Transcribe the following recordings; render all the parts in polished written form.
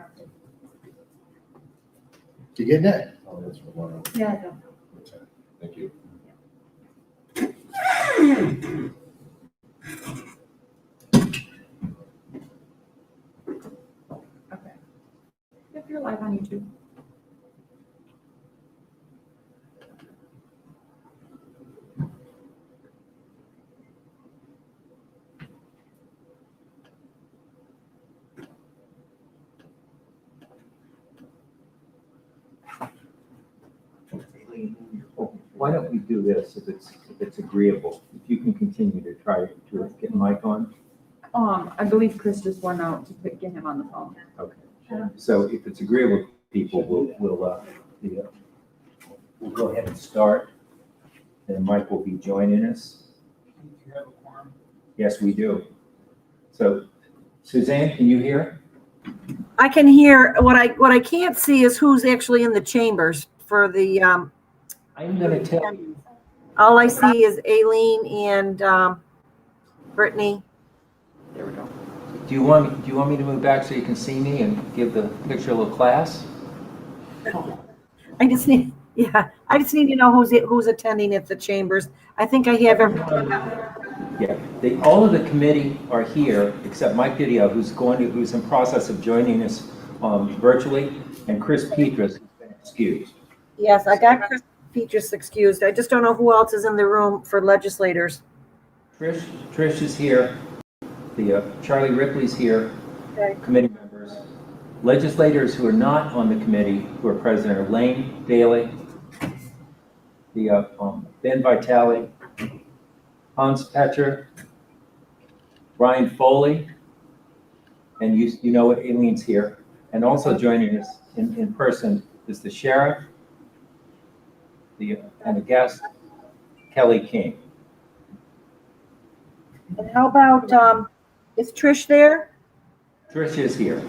interrupted. You getting that? Oh, that's for one. Yeah, I know. Okay, thank you. Okay. If you're live on YouTube. Why don't we do this if it's agreeable? If you can continue to try to get Mike on. I believe Chris just went out to get him on the phone. Okay. So if it's agreeable, people, we'll go ahead and start. And Mike will be joining us. You have a quorum? Yes, we do. So Suzanne, can you hear? I can hear. What I can't see is who's actually in the chambers for the, I'm gonna tell you. all I see is Aileen and Brittany. There we go. Do you want me to move back so you can see me and give the picture a little class? I just need to know who's attending at the chambers. I think I have everyone. Yeah, all of the committee are here except Mike Didio, who's in process of joining us virtually, and Chris Petras has been excused. Yes, I got Chris Petrus excused. I just don't know who else is in the room for legislators. Trish is here. Charlie Ripley's here. Okay. Committee members. Legislators who are not on the committee who are present are Lane Daly, Ben Vitale, Hans Petcher, Brian Foley, and you know what, Aileen's here. And also joining us in person is the sheriff, and the guest, Kelly King. And how about, is Trish there? Trish is here.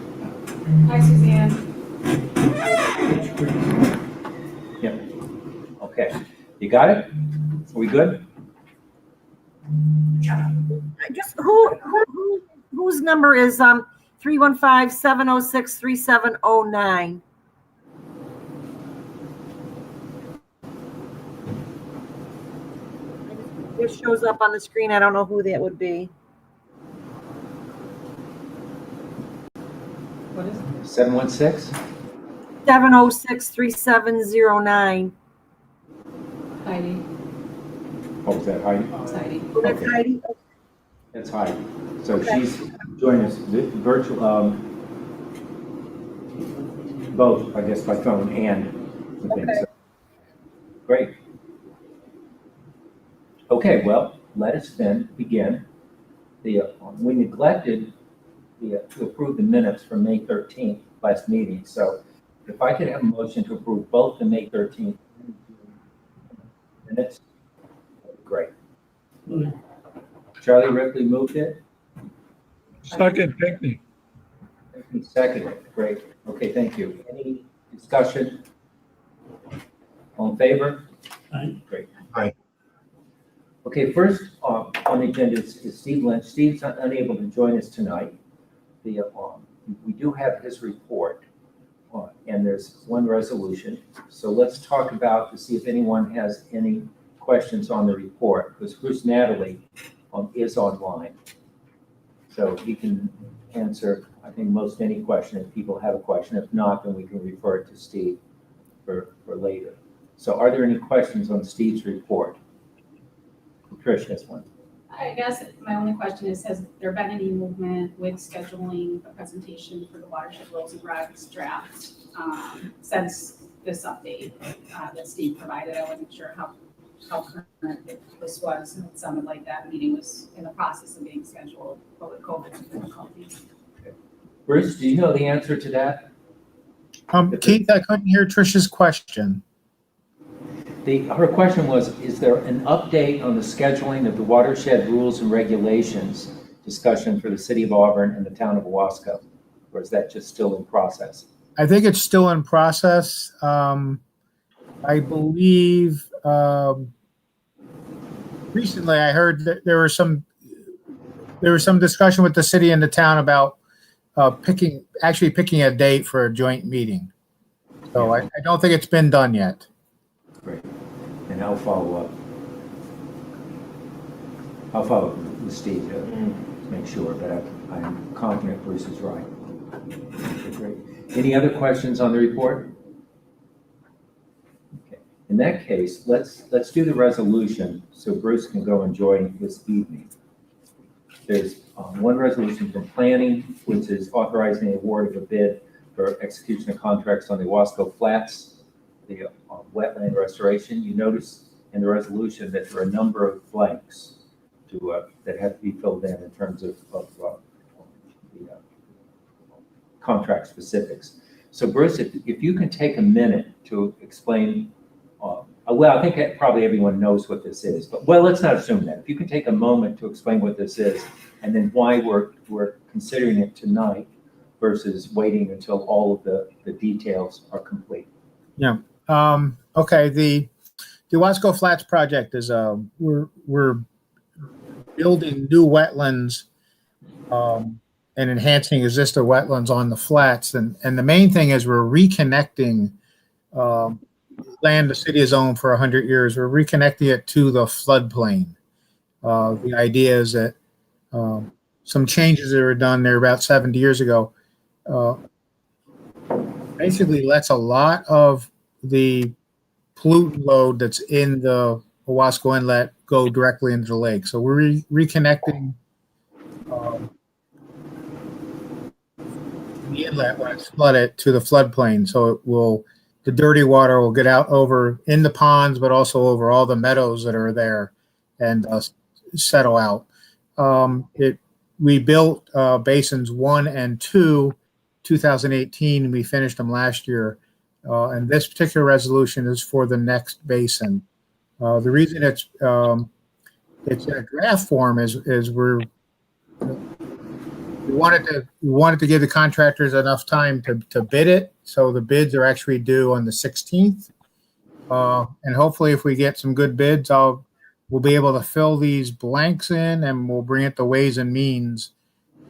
Hi, Suzanne. Yep. Okay. You got it? Are we good? Just whose number is 315-706-3709? It shows up on the screen. I don't know who that would be. What is it? 716? 706-3709. Heidi. Oh, is that Heidi? It's Heidi. Oh, that's Okay. Heidi. That's Heidi. So Okay. she's joining us virtual, both, I guess, by phone and the thing. Okay. So, great. Okay, well, let us then begin. We neglected to approve the minutes from May 13th last meeting. So if I could have a motion to approve both the May 13th minutes, that'd be great. Charlie Ripley moved it. Second, Pinckney. Second, great. Okay, thank you. Any discussion? All in favor? Aye. Great. Aye. Okay, first on the agenda is Steve Lynch. Steve's unable to join us tonight. We do have his report, and there's one resolution. So let's talk about to see if anyone has any questions on the report, because Bruce Natalie is online. So he can answer, I think, most any question if people have a question. If not, then we can refer it to Steve for later. So are there any questions on Steve's report? Trish has one. I guess my only question is, has there been any movement with scheduling a presentation for the Watershed Rules and Regs draft since this update that Steve provided? I wasn't sure how current this was, and it sounded like that meeting was in the process of being scheduled, but with COVID difficulties. Bruce, do you know the answer to that? Keith, I couldn't hear Trish's question. Her question was, is there an update on the scheduling of the Watershed Rules and Regulations discussion for the city of Auburn and the town of Wasco? Or is that just still in process? I think it's still in process. I believe recently I heard that there was some discussion with the city and the town about picking a date for a joint meeting. So I don't think it's been done yet. Great. And I'll follow up. I'll follow up with Steve to make sure, but I'm confident Bruce is right. Okay, great. Any other questions on the report? Okay. In that case, let's do the resolution so Bruce can go enjoy this evening. There's one resolution from planning, which is authorizing the award of a bid for execution of contracts on the Wasco Flats, the wetland restoration. You notice in the resolution that there are a number of blanks that have to be filled in terms of the contract specifics. So Bruce, if you can take a minute to explain, well, I think that probably everyone knows what this is, but well, let's not assume that. If you can take a moment to explain what this is and then why we're considering it tonight versus waiting until all of the details are complete. Yeah. Okay. The Wasco Flats project is we're building new wetlands and enhancing existing wetlands on the flats, and the main thing is we're reconnecting land the city has owned for 100 years. We're reconnecting it to the floodplain. The idea is that some changes that were done there about 70 years ago basically lets a lot of the pollutant load that's in the Wasco Inlet go directly into the lake. So we're reconnecting the inlet when it's flooded to the floodplain. So the dirty water will get out over in the ponds, but also over all the meadows that are there and settle out. We built basins 1 and 2, 2018, and we finished them last year. And this particular resolution is for the next basin. The reason it's in a draft form is we wanted to give the contractors enough time to bid it. So the bids are actually due on the 16th. And hopefully if we get some good bids, we'll be able to fill these blanks in and we'll bring it to Ways and Means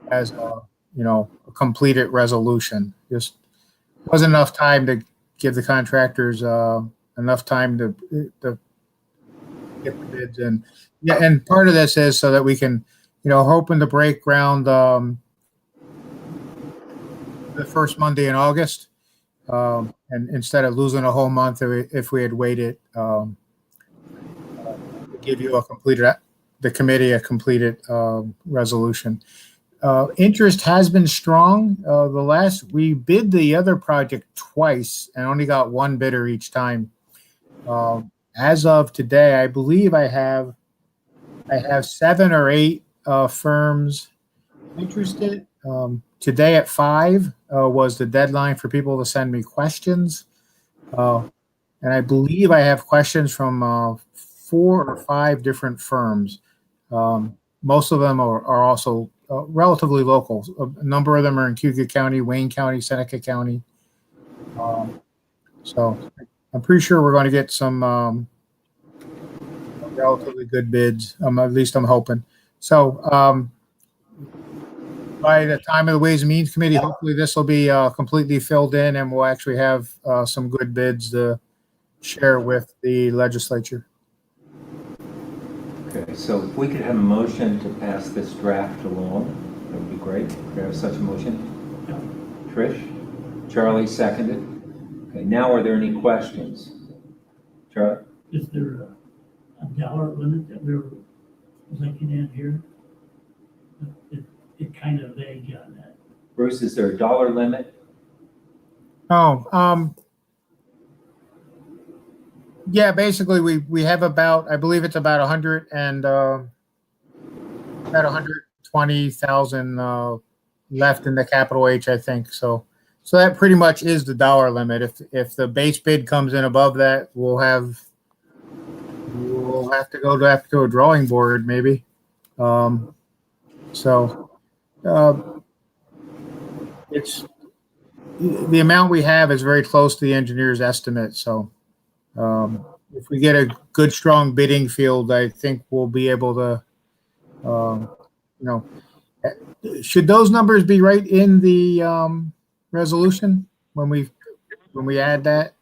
as a completed resolution. Just wasn't enough time to give the contractors enough time to get the bids in. Yeah, and part of this is so that we can, hoping to break ground the first Monday in August, and instead of losing a whole month if we had waited, give you the committee a completed resolution. Interest has been strong. We bid the other project twice and only got one bidder each time. As of today, I believe I have 7 or 8 firms interested. Today at 5 was the deadline for people to send me questions. And I believe I have questions from 4 or 5 different firms. Most of them are also relatively local. A number of them are in Cayuga County, Wayne County, Seneca County. So I'm pretty sure we're going to get some relatively good bids. At least I'm hoping. So by the time of the Ways and Means Committee, hopefully this will be completely filled in and we'll actually have some good bids to share with the legislature. Okay, so if we could have a motion to pass this draft along, that would be great. Could I have such a motion? Yeah. Trish? Charlie seconded. Okay, now are there any questions? Charlie? Is there a dollar limit that we're looking at here? It kind of vague on that. Bruce, is there a dollar limit? Yeah, basically we have I believe it's about 120,000 left in the capital H, I think. So that pretty much is the dollar limit. If the base bid comes in above that, we'll have to go to a drawing board maybe. It's the amount we have is very close to the engineer's estimate. So if we get a good, strong bidding field, I think we'll be able to, Should those numbers be right in the resolution when we add that?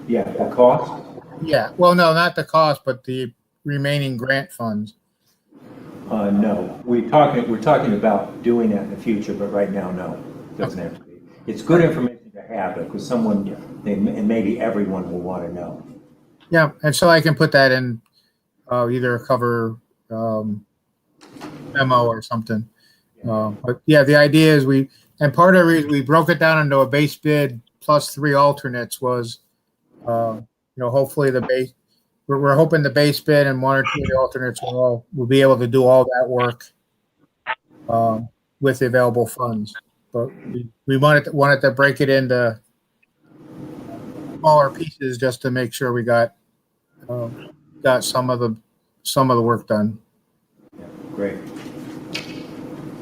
Yeah, the cost? Yeah, well, no, not the cost, but the remaining grant funds. No, we're talking about doing that in the future, but right now, no, doesn't have to be. It's good information to have, because and maybe everyone will want to know. Yeah, and so I can put that in either a cover memo or something. But yeah, the idea is and part of the reason we broke it down into a base bid plus 3 alternates was, hopefully we're hoping the base bid and 1 or 2 of the alternates will be able to do all that work with the available funds. But we wanted to break it into smaller pieces just to make sure we got some of the work done. Yeah, great.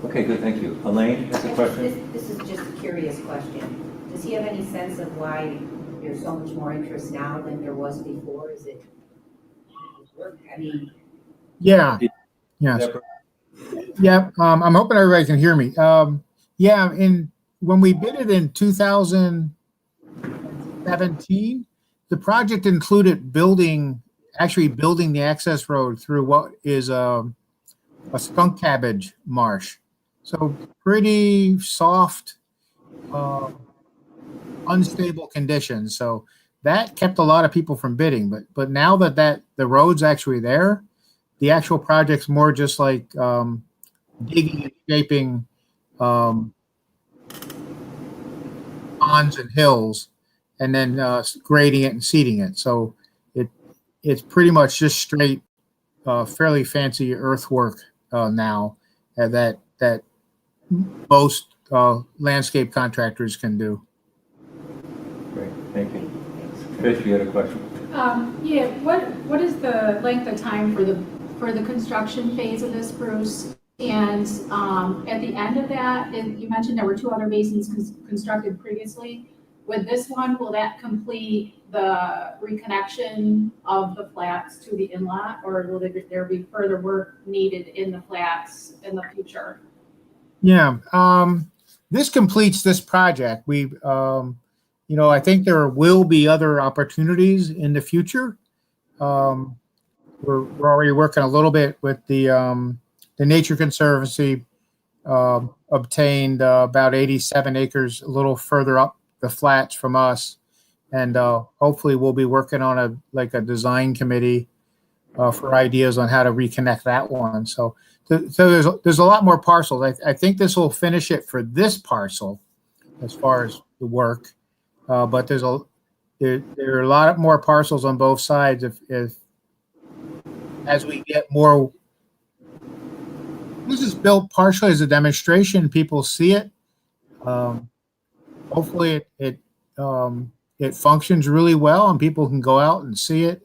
Okay, good, thank you. Elaine has a question? This is just a curious question. Does he have any sense of why there's so much more interest now than there was before? Is it work? I mean. Yeah. Yes. Yeah. I'm hoping everybody can hear me. Yeah. When we bid it in 2017, the project included building the access road through what is a skunk cabbage marsh. So pretty soft, unstable conditions. So that kept a lot of people from bidding. But now that the road's actually there, the actual project's more just like digging and shaping ponds and hills, and then grading it and seeding it. So it's pretty much just straight, fairly fancy earthwork now that most landscape contractors can do. Great, thank you. Trish, you had a question? Yeah, what is the length of time for the construction phase of this, Bruce? And at the end of that, and you mentioned there were 2 other basins constructed previously. With this one, will that complete the reconnection of the flats to the inlet, or will there be further work needed in the flats in the future? Yeah, this completes this project. I think there will be other opportunities in the future. We're already working a little bit with the Nature Conservancy. Obtained about 87 acres a little further up the flats from us, and hopefully we'll be working on a design committee for ideas on how to reconnect that one. So there's a lot more parcels. I think this will finish it for this parcel as far as the work, but there are a lot more parcels on both sides. If as we get more, this is built partially as a demonstration. People see it. Hopefully it functions really well and people can go out and see it.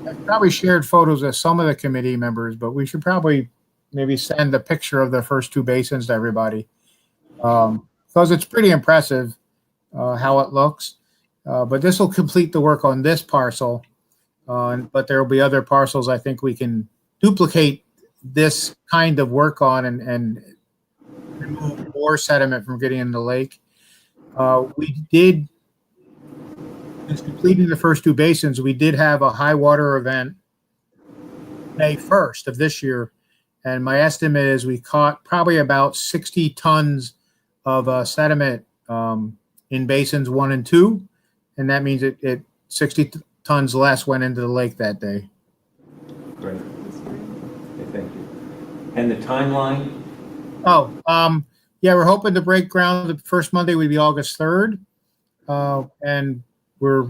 I've probably shared photos of some of the committee members, but we should probably maybe send a picture of the first 2 basins to everybody, because it's pretty impressive how it looks. But this will complete the work on this parcel, but there will be other parcels I think we can duplicate this kind of work on and remove more sediment from getting in the lake. Since completing the first 2 basins, we did have a high water event May 1st of this year. And my estimate is we caught probably about 60 tons of sediment in basins 1 and 2. And that means 60 tons less went into the lake that day. Great. Okay, thank you. And the timeline? Yeah, we're hoping to break ground. The first Monday would be August 3rd. And we're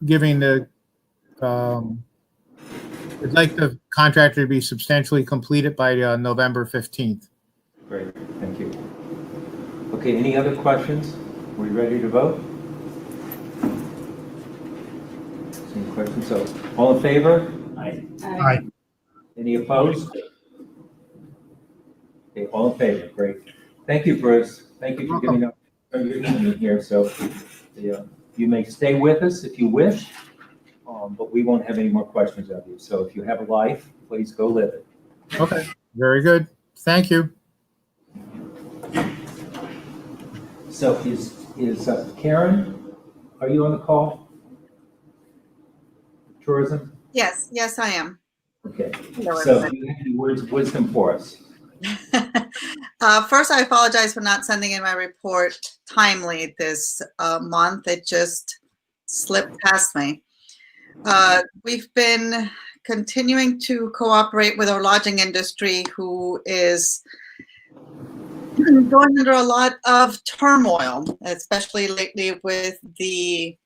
giving we'd like the contractor to be substantially completed by November 15th. Great, thank you. Okay, any other questions? Are we ready to vote? Any questions? So, all in favor? Aye. Any opposed? Okay, all in favor, great. Thank you, Bruce. Thank you for giving up your evening here. So, you may stay with us if you wish, but we won't have any more questions of you. So if you have a life, please go live it. Okay, very good. Thank you. So is Karen, are you on the call? Tourism? Yes, yes, I am. Okay. Hello, So everybody. do you have any words of wisdom for us? First, I apologize for not sending in my report timely this month. It just slipped past me. We've been continuing to cooperate with our lodging industry, who is going under a lot of turmoil, especially lately with the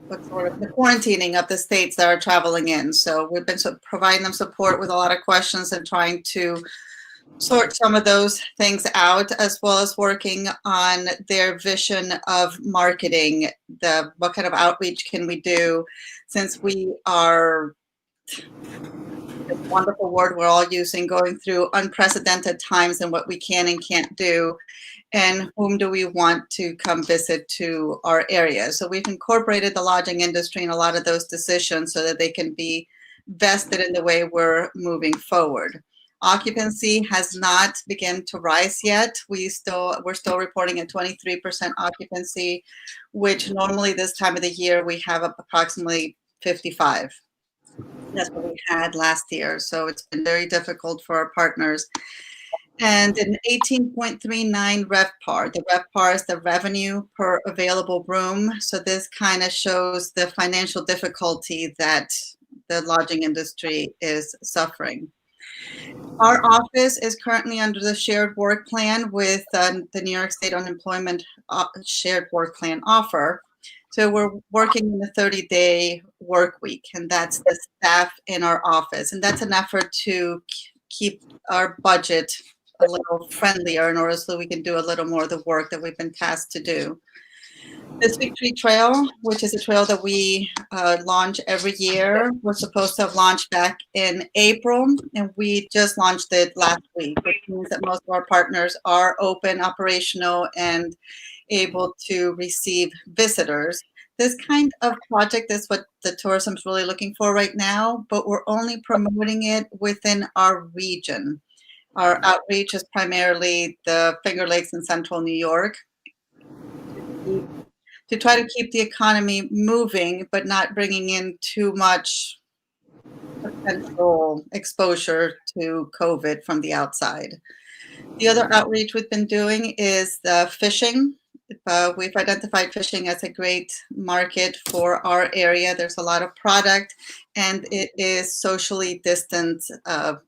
the quarantining of the states that are traveling in. So we've been providing them support with a lot of questions and trying to sort some of those things out, as well as working on their vision of marketing. What kind of outreach can we do, since we are, this wonderful word we're all using, going through unprecedented times and what we can and can't do, and whom do we want to come visit to our area. So we've incorporated the lodging industry in a lot of those decisions so that they can be vested in the way we're moving forward. Occupancy has not begun to rise yet. We're still reporting at 23% occupancy, which normally this time of the year we have approximately 55. That's what we had last year. So it's been very difficult for our partners. And an 18.39 RevPAR. The RevPAR is the revenue per available room. So this kind of shows the financial difficulty that the lodging industry is suffering. Our office is currently under the shared work plan with the New York State Unemployment Shared Work Plan offer. So we're working in the 30-day work week, and that's the staff in our office. And that's an effort to keep our budget a little friendlier in order so we can do a little more of the work that we've been tasked to do. The Sweet Tree Trail, which is a trail that we launch every year, was supposed to have launched back in April, and we just launched it last week, which means that most of our partners are open, operational, and able to receive visitors. This kind of project is what the tourism is really looking for right now, but we're only promoting it within our region. Our outreach is primarily the Finger Lakes in central New York, to try to keep the economy moving, but not bringing in too much potential exposure to COVID from the outside. The other outreach we've been doing is the fishing. We've identified fishing as a great market for our area. There's a lot of product, and it is socially distancable.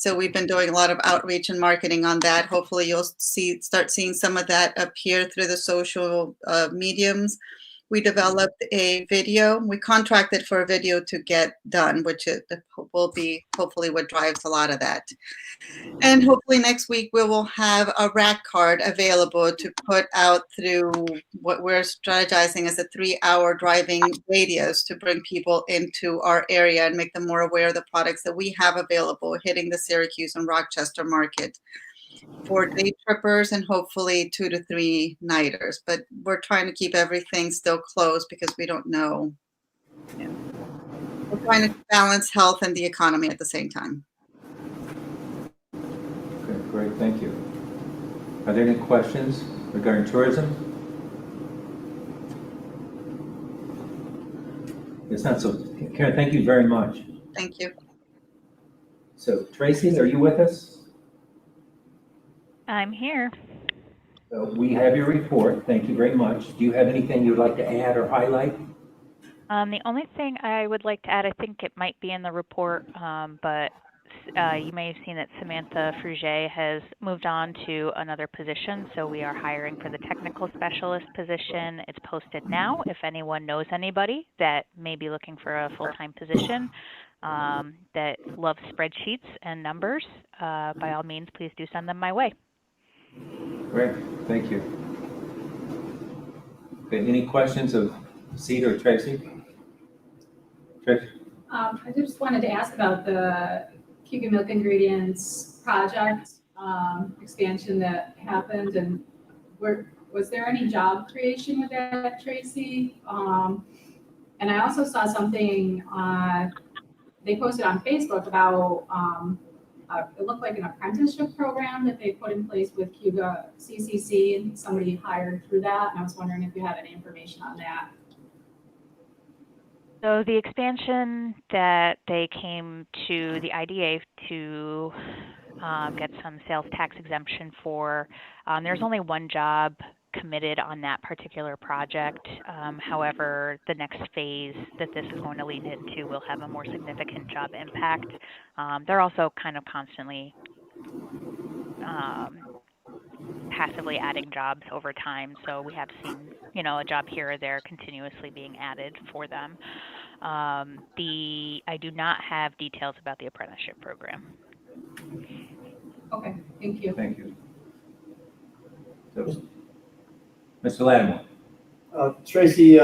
So we've been doing a lot of outreach and marketing on that. Hopefully you'll start seeing some of that appear through the social mediums. We developed a video. We contracted for a video to get done, which will be hopefully what drives a lot of that. And hopefully next week we will have a rack card available to put out through what we're strategizing as a 3-hour driving radius to bring people into our area and make them more aware of the products that we have available, hitting the Syracuse and Rochester market for day trippers and hopefully 2 to 3 nighters. But we're trying to keep everything still closed because we don't know. We're trying to balance health and the economy at the same time. Okay, great, thank you. Are there any questions regarding tourism? It's not so, Karen, thank you very much. Thank you. So Tracy, are you with us? I'm here. So we have your report. Thank you very much. Do you have anything you'd like to add or highlight? The only thing I would like to add, I think it might be in the report, but you may have seen that Samantha Fruget has moved on to another position. So we are hiring for the technical specialist position. It's posted now. If anyone knows anybody that may be looking for a full-time position that loves spreadsheets and numbers, by all means, please do send them my way. Great, thank you. Okay, any questions of Cedar or Tracy? Tracy? I just wanted to ask about the Cayuga Milk Ingredients project expansion that happened, and what was there any job creation with that, Tracy? And I also saw something, they posted on Facebook about, it looked like an apprenticeship program that they put in place with Cayuga CCC, and somebody hired through that, and I was wondering if you had any information on that. So the expansion that they came to the IDA to get some sales tax exemption for, there's only one job committed on that particular project. However, the next phase that this is going to lead into will have a more significant job impact. They're also kind of constantly passively adding jobs over time. So we have seen, a job here or there continuously being added for them. I do not have details about the apprenticeship program. Okay, thank you. Thank you. So, Mr. Lattimore. Tracy,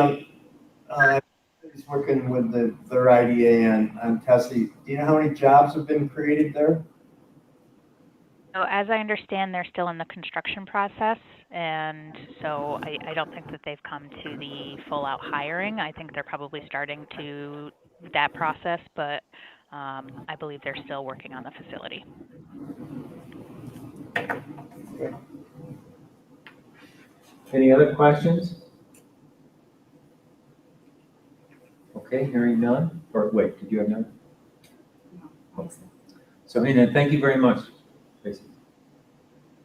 he's working with their IDA on Tessie. Do you know how many jobs have been created there? So as I understand, they're still in the construction process, and so I don't think that they've come to the full-out hiring. I think they're probably starting to that process, but I believe they're still working on the facility. Any other questions? Okay, hearing none. Or wait, did you have none? No. So, Nina, thank you very much, Tracy.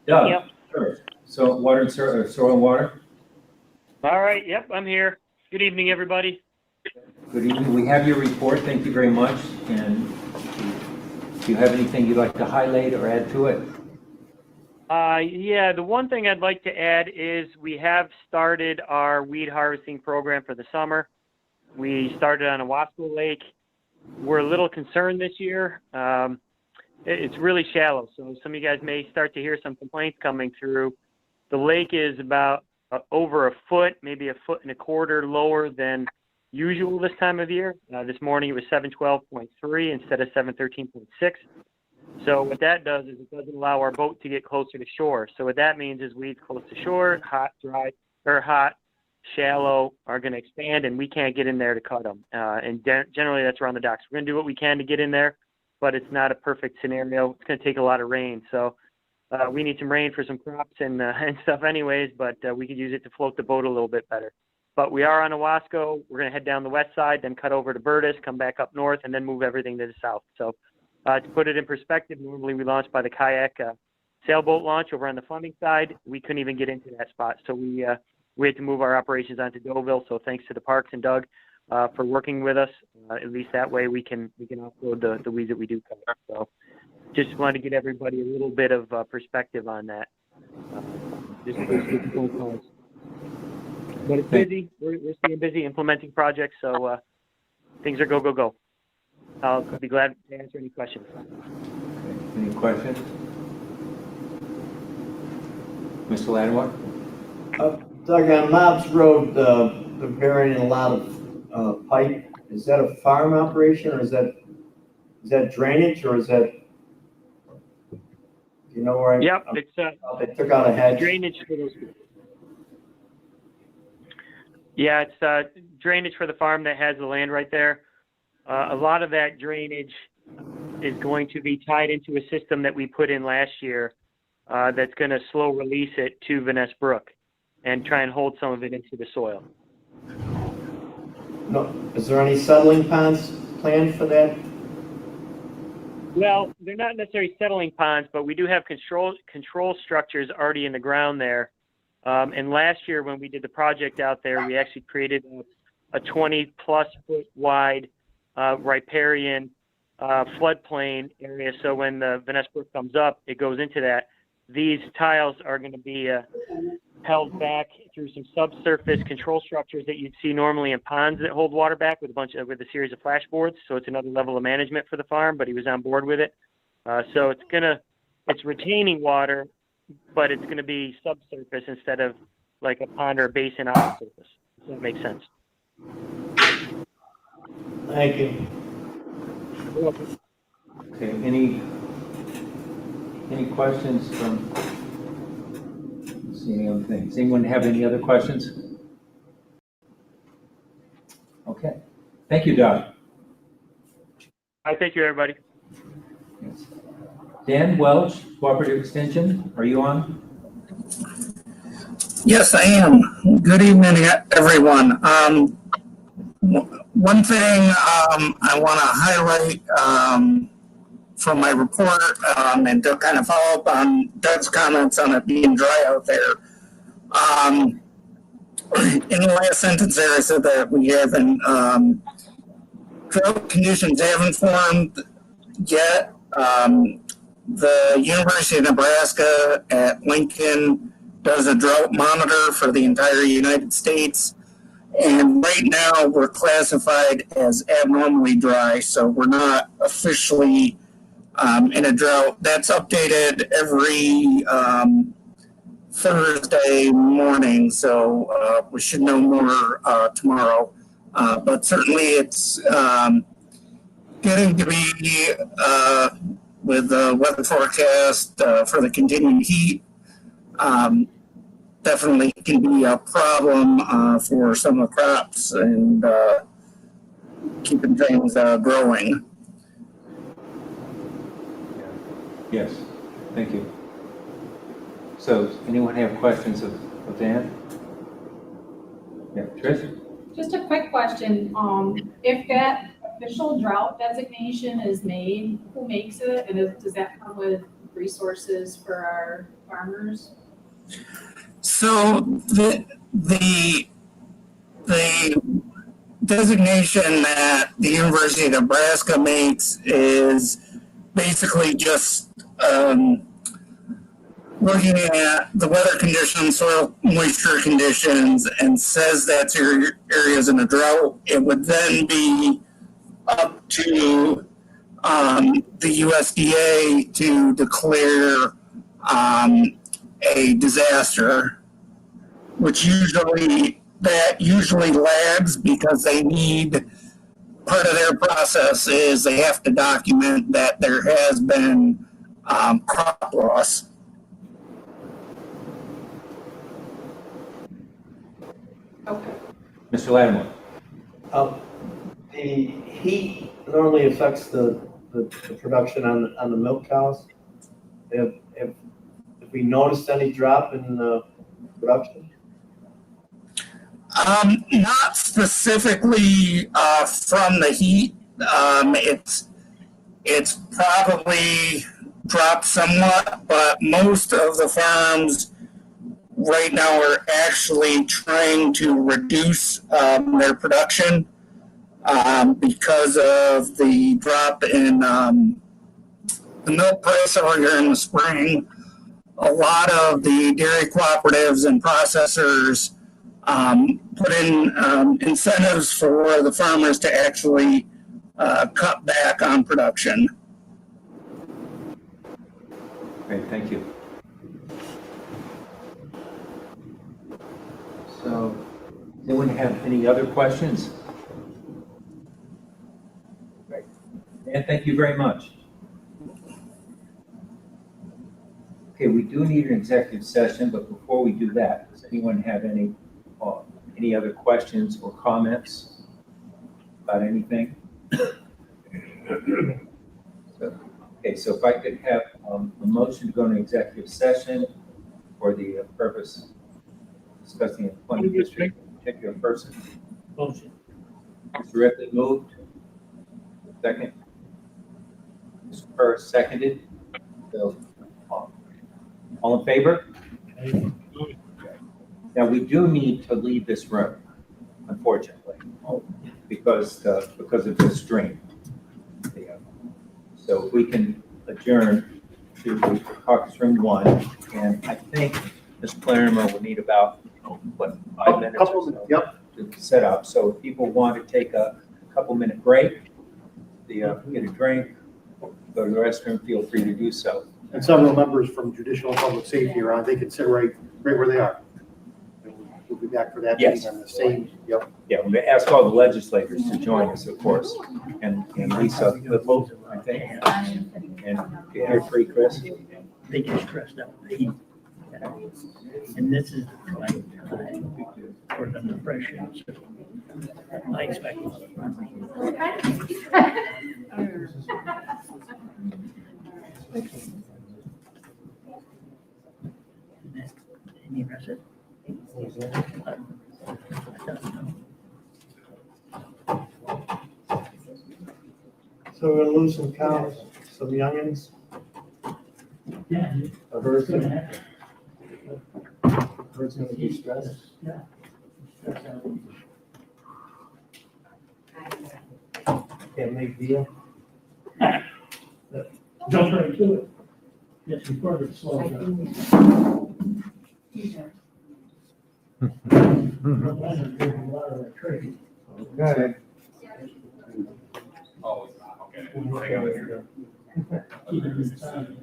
Doug, Yep. sure. So, water and soil and water. All right, yep, I'm here. Good evening, everybody. Good evening. We have your report. Thank you very much. And do you have anything you'd like to highlight or add to it? Yeah, the one thing I'd like to add is we have started our weed harvesting program for the summer. We started on a Wasco lake. We're a little concerned this year. It's really shallow, so some of you guys may start to hear some complaints coming through. The lake is about over a foot, maybe a foot and a quarter lower than usual this time of year. This morning it was 712.3 instead of 713.6. So what that does is it doesn't allow our boat to get closer to shore. So what that means is weeds close to shore, hot, shallow, are going to expand, and we can't get in there to cut them. And generally that's around the docks. We're going to do what we can to get in there, but it's not a perfect scenario. It's going to take a lot of rain. So we need some rain for some crops and stuff anyways, but we could use it to float the boat a little bit better. But we are on Wasco. We're going to head down the west side, then cut over to Burtis, come back up north, and then move everything to the south. So to put it in perspective, normally we launch by the kayak sailboat launch over on the Fleming side. We couldn't even get into that spot. So we had to move our operations onto Deauville. So thanks to the parks and Doug for working with us. At least that way we can offload the weeds that we do cover. So just wanted to get everybody a little bit of perspective on that. But it's busy. We're staying busy implementing projects, so things are go, go, go. I'll be glad to answer any questions. Okay. Any questions? Mr. Lattimore? Doug, on Mobs Road, they're burying a lot of pipe. Is that a farm operation, or is that drainage, or is that, you know where Yep, it's they took out a hedge? drainage for those. Yeah, it's drainage for the farm that has the land right there. A lot of that drainage is going to be tied into a system that we put in last year that's going to slow release it to Vanessa Brook and try and hold some of it into the soil. No, is there any settling ponds planned for that? Well, they're not necessarily settling ponds, but we do have control structures already in the ground there. And last year when we did the project out there, we actually created a 20-plus foot wide riparian floodplain area. So when the Vanessa Brook comes up, it goes into that. These tiles are going to be held back through some subsurface control structures that you'd see normally in ponds that hold water back with a series of flashboards. So it's another level of management for the farm, but he was on board with it. So it's retaining water, but it's going to be subsurface instead of like a pond or a basin on the surface. Does that make sense? Thank you. You're welcome. Okay, any questions from, let's see, see any other things. Anyone have any other questions? Okay. Thank you, Doug. I thank you, everybody. Yes. Dan Welch, Cooperative Extension, are you on? Yes, I am. Good evening, everyone. One thing I want to highlight from my report and to kind of follow up on Doug's comments on it being dry out there. In the last sentence there, I said that we haven't, drought conditions haven't formed yet. The University of Nebraska at Lincoln does a drought monitor for the entire United States. And right now we're classified as abnormally dry, so we're not officially in a drought. That's updated every Thursday morning, so we should know more tomorrow. But certainly it's getting to be with the weather forecast for the continuing heat. Definitely can be a problem for some of the crops and keeping things growing. Yes, thank you. So, anyone have questions of Dan? Yeah, Trish? Just a quick question, if that official drought designation is made, who makes it, and does that come with resources for our farmers? So the designation that the University of Nebraska makes is basically just looking at the weather conditions, soil moisture conditions, and says that's your areas in a drought. It would then be up to the USDA to declare a disaster, which usually lags because they need, part of their process is they have to document that there has been crop loss. Okay. Mr. Lattimore? The heat normally affects the production on the milk cows. Have we noticed any drop in production? Not specifically from the heat. It's probably dropped somewhat, but most of the farms right now are actually trying to reduce their production because of the drop in the milk price earlier in the spring. A lot of the dairy cooperatives and processors put in incentives for the farmers to actually cut back on production. Great, thank you. So, does anyone have any other questions? Great. Dan, thank you very much. Okay, we do need an executive session, but before we do that, does anyone have any other questions or comments about anything? So if I could have a motion to go into executive session for the purpose of discussing employment history of a particular person. Motion. Mr. Ripley moved. Second. Mr. Burr seconded. So, all in favor? Now, we do need to leave this room, unfortunately, because of this stream. So if we can adjourn to caucus room 1, and I think Ms. Clarimer will need about, 5 minutes or so to set up. So if people want to take a couple-minute break, get a drink, go to the restroom, feel free to do so. And several members from Judicial and Public Safety are on. They can sit right where they are. We'll be back for that meeting on the same. Yep. Yeah, we're going to ask all the legislators to join us, of course, and Lisa Whipple, I think, and you're free, Chris. They get stressed out. And this is the right time for the depression system. I expect. Any rest it? So we're gonna lose some cows, some youngins. Yeah. A herd's It's gonna gonna, happen. herd's gonna be stressed. Yeah. Can't make veal. Jump right to it. Yes, before it slows down. A lot of that trade. Okay. Oh, okay. Keep it inside.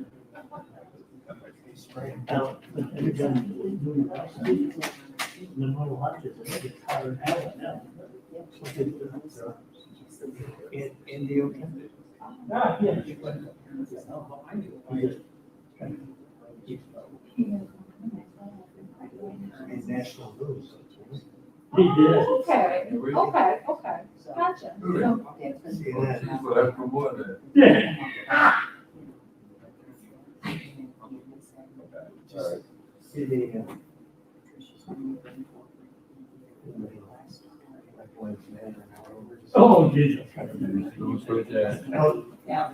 Out, but every time you do it outside, the model watches it, it gets hotter and hotter now. Indio. Ah, yeah. In national news. He did. Okay, okay, gotcha. See that? Yeah. Alright. See the, Oh, Jesus. Oh, Yeah.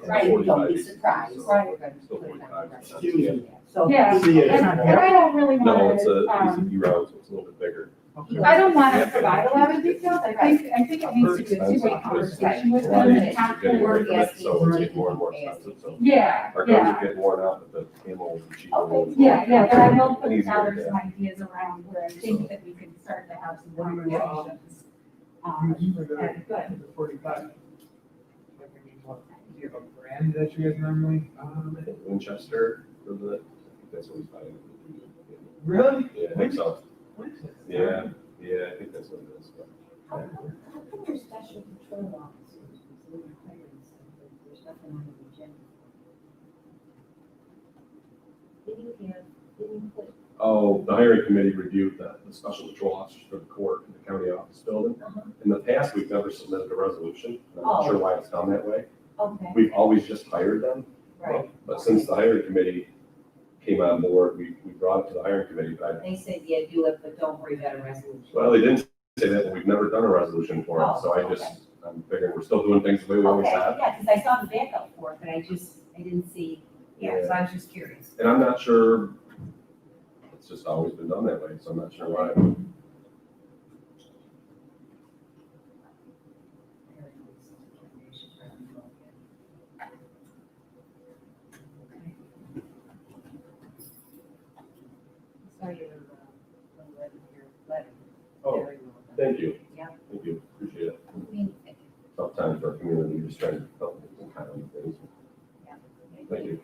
Right, don't be surprised. So. Yeah, See it. and I don't really No, want it's to, a route, so it's a little bit bigger. I don't want to provide a lot of details. I think it needs to be a two-way conversation with them and have Getting away to. from it, so it's getting more and more expensive, so. Yeah, Our cars yeah. are getting worn out, but the ammo is cheaper. Okay, yeah, but I will put Easier together to- some ideas around where I think that we can start to have some conversations. And good. 45. Do you have a brand that you guys normally? I think Winchester for the, I think that's what he's buying. Really? Yeah, I think so. Yeah, yeah, I think that's what it is. How come there's special patrol officers? There's nothing on the agenda. Didn't you put? Oh, the hiring committee reviewed the special patrol officers for the court in the county office building. In the past, we've never submitted a resolution. I'm not sure why it's done that way. Okay, We've always just hired them. right. But since the hiring committee came on board, we brought it to the hiring committee, but They said, yeah, do it, but don't worry about a resolution. well, they didn't say that, but we've never done a resolution for it, so I just, I'm figuring we're still doing things the way we always Okay, have. yeah, because I saw the backup for it, but I didn't see, yeah, so I was just curious. And I'm not sure, it's just always been done that way, so I'm not sure why. Sorry, your letter. Oh, thank you. Yeah. Thank you, appreciate it. Anything. Tough time for our community, just trying to help them kind of things. Yeah. Thank you.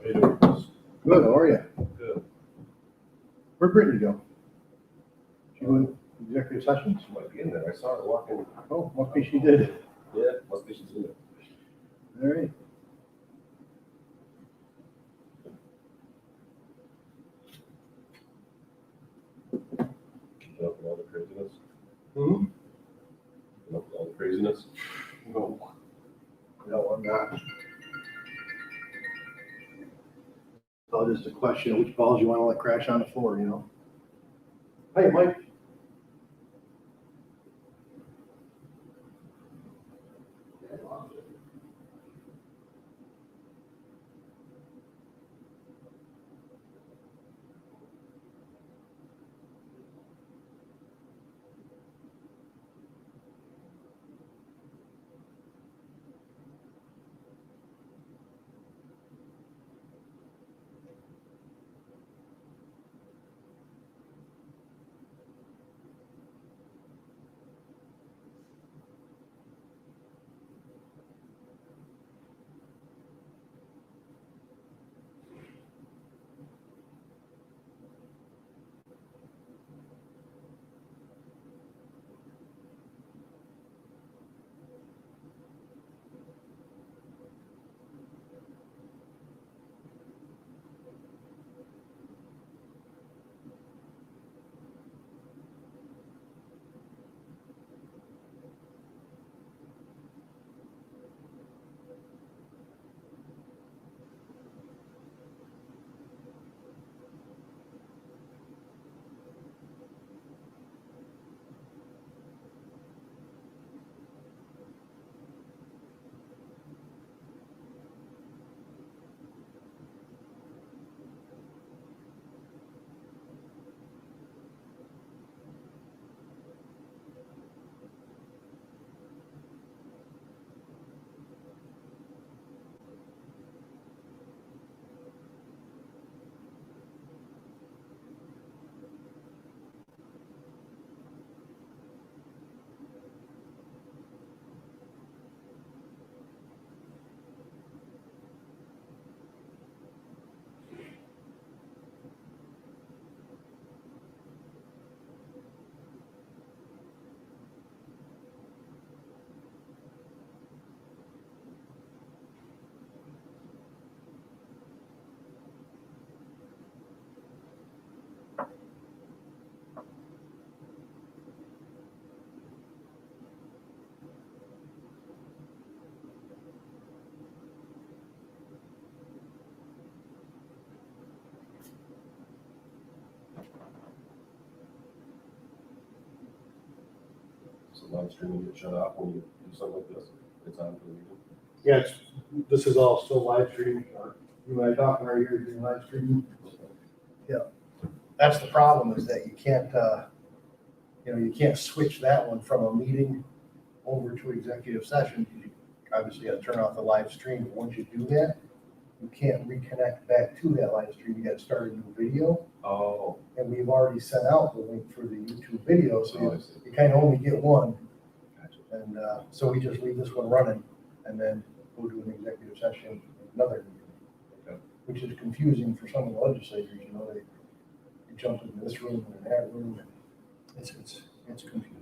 How you doing, Chris? Good, how are you? Good. Where'd Brittany go? She went executive session? She might be in there. I saw her walking. Oh, must be she did. Yeah, must be she's in there. All right. Keeping up with all the craziness. Hmm? Keeping up with all the craziness. No. No, I'm not. Oh, just a question of which balls you want to let crash on the floor, you know? Hey, Mike. So live streaming get shut off when you do something like this. It's on for the meeting. Yeah, this is all still live streaming. You and I talking right here, doing live streaming. Yeah. That's the problem is that you can't, you can't switch that one from a meeting over to executive session. You obviously got to turn off the live stream. But once you do that, you can't reconnect back to that live stream. You got to start a new video. Oh. And we've already sent out the link for the YouTube video, so I see. you kind of only get one. Gotcha. And so we just leave this one running and then go to an executive session, another meeting. Okay. Which is confusing for some of the legislators, they jump into this room and that room, and it's confusing.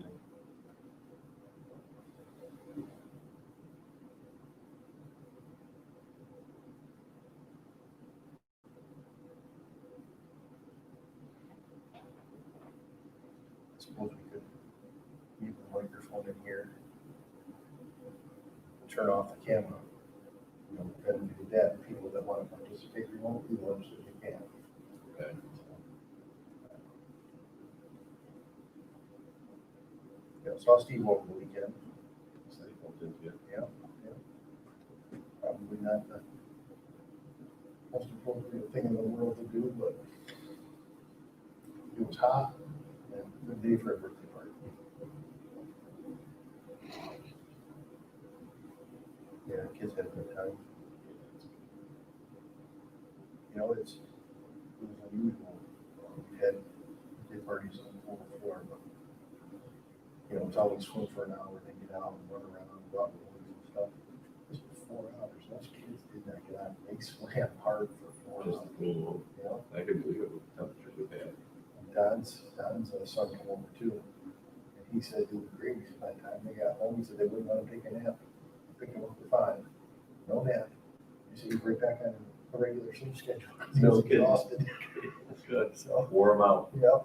I suppose we could mute the microphone in here, turn off the camera. Then do that, people that want to participate remotely, will absolutely can. Okay. Yeah, saw Steve over the weekend. So you bumped into it. Yeah. Probably not the most appropriate thing in the world to do, but it was hot and good day for a birthday party. Yeah, kids had a good time. It was unusual. We had birthday parties on the whole floor, but it's always swim for an hour, then get out and run around, go out in the woods and stuff. This was 4 hours. Most kids did not get out. They swam hard for his son come over too. And he said he was great. He said by the time they got home, he said they wouldn't let him take a nap. Pick him up at 5. No nap. He said he'd break back on a regular sleep schedule. He No was kidding. exhausted. That's good. So, Wore them out. yep.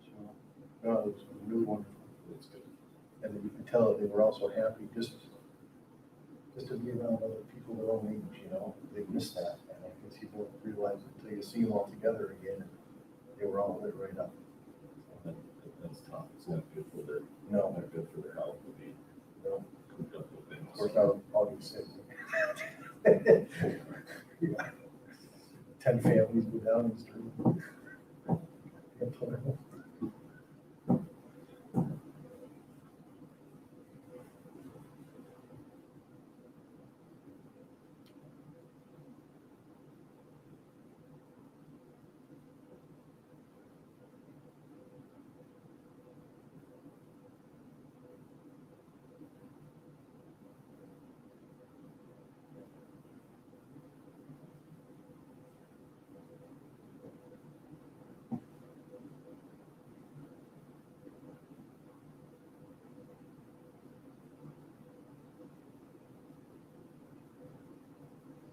So, no, it was really wonderful. That's good. And then you could tell that they were also happy just to be around other people their own age, you know, they missed that. And I guess you don't realize it until you see them all together again. And they were all lit right up. That's tough. It's not good for their, No. not good for their health to be No. cooped up with things. Of course, I'll be sick. 10 families go down the street.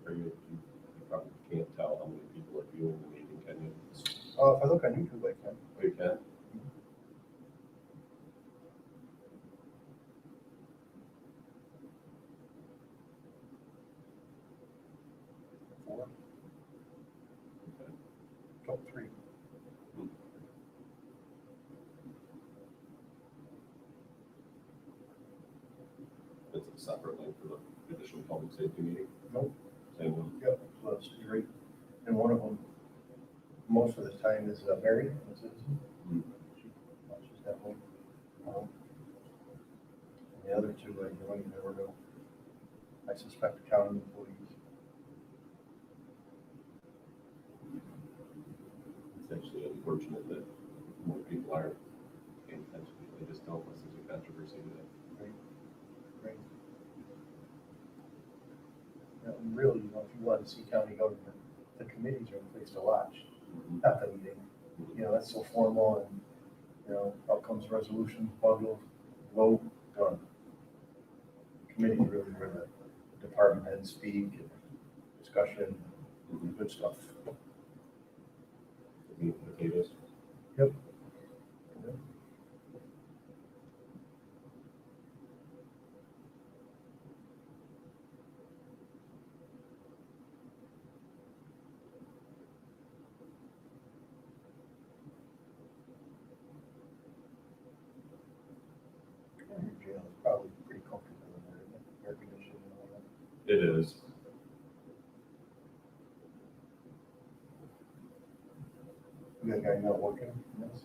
You probably can't tell how many people are viewing the meeting, can you? If I look on YouTube, I can. Oh, you can? Four. Top 3. It's a separate link for the additional public safety meeting? Nope. Same one? Yep, so that's great. And one of them, most of the time is Mary, a citizen. She watches that one. And the other two, you never know. I suspect county employees. It's actually unfortunate that more people aren't paying attention. They just don't listen to controversy today. Right. And really, if you want to see county government, the committees are the place to watch, not the meeting. That's so formal and, out comes resolution, bundle, vote, done. Committee really where the department heads speak and discussion, good stuff. The meat and potatoes. Yep. Jail is probably pretty comfortable in there, isn't it? Air conditioning and all that. It is. You got a guy not working? Yes.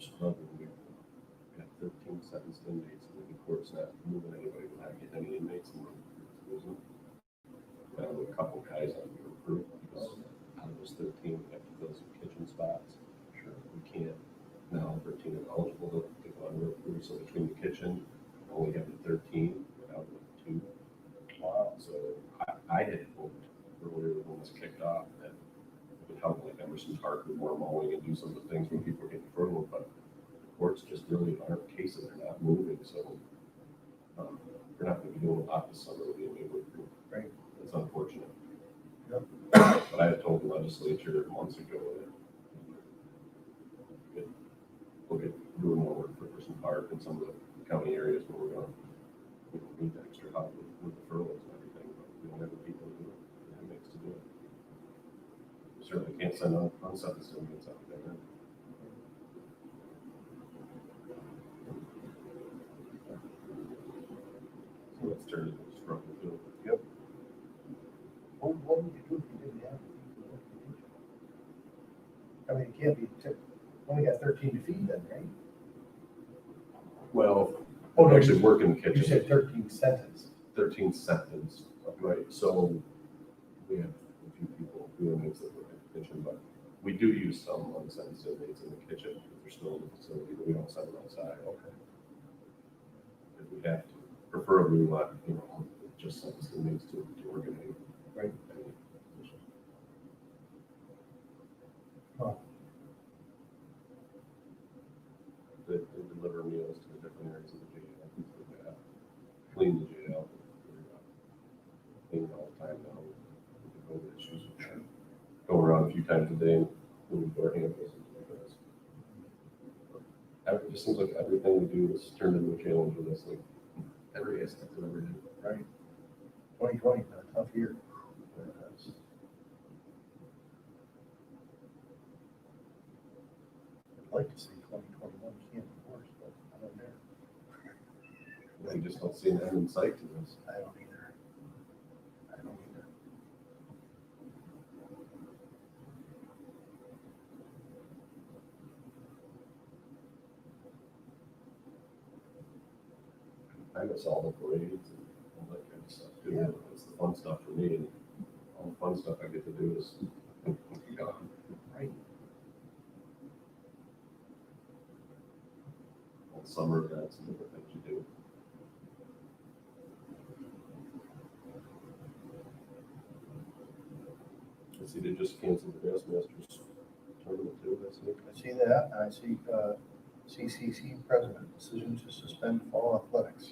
Struggling. We've got 13 sentenced inmates, and the court's not moving anybody. We're not getting any inmates, and we're losing. We have a couple guys on the recruit because out of those 13, we have to fill some kitchen spots. Sure. We can't. Now 13 are eligible to go on the recruit, so between the kitchen, only having 13, we're out with 2. Wow. So I had hoped earlier when this kicked off that it would help like Emerson Park with more mowing and do some of the things when people are getting furloughed, but the courts just really aren't cases, they're not moving, so we're not going to be doing a lot this summer with the inmate recruit. Right. It's unfortunate. Yep. But I had told the legislature months ago that we'll get doing more work for Emerson Park and some of the county areas where we're going to need that extra help with the furloughs and everything, but we don't have the people to do it, the inmates to do it. We certainly can't send unsentenced inmates out there. So it's turned into a struggle too. Yep. What would you do if you didn't have people? I mean, it can't be, only got 13 to feed then, right? Well, no, actually work in the kitchen. You said 13 sentences. 13 sentences, right? So we have a few people who inmates that work in the kitchen, but we do use some unsentenced inmates in the kitchen if they're still in the facility, but we don't send them outside. Okay. If we have to, preferably we want, just sentenced inmates to work in any. Right. deliver meals to the different areas of the jail, things like that. Clean the jail. Clean all the time now. With the COVID issues. Go around a few times a day and clean door handles. Because it just seems like everything we do is turned into a challenge with us, like every aspect of everything. Right. 2020, a tough year. I'd like to see 2021 can't be worse, but I don't dare. We just don't see an end in sight to this. I don't either. I don't either. I miss all the parades and all that kind of stuff too. Yeah. It's the fun stuff for me, and all the fun stuff I get to do is gone. Right. All summer events and different things you do. I see they just canceled the Bassmasters tournament too. I see that, and I see CCC president, decision to suspend fall athletics.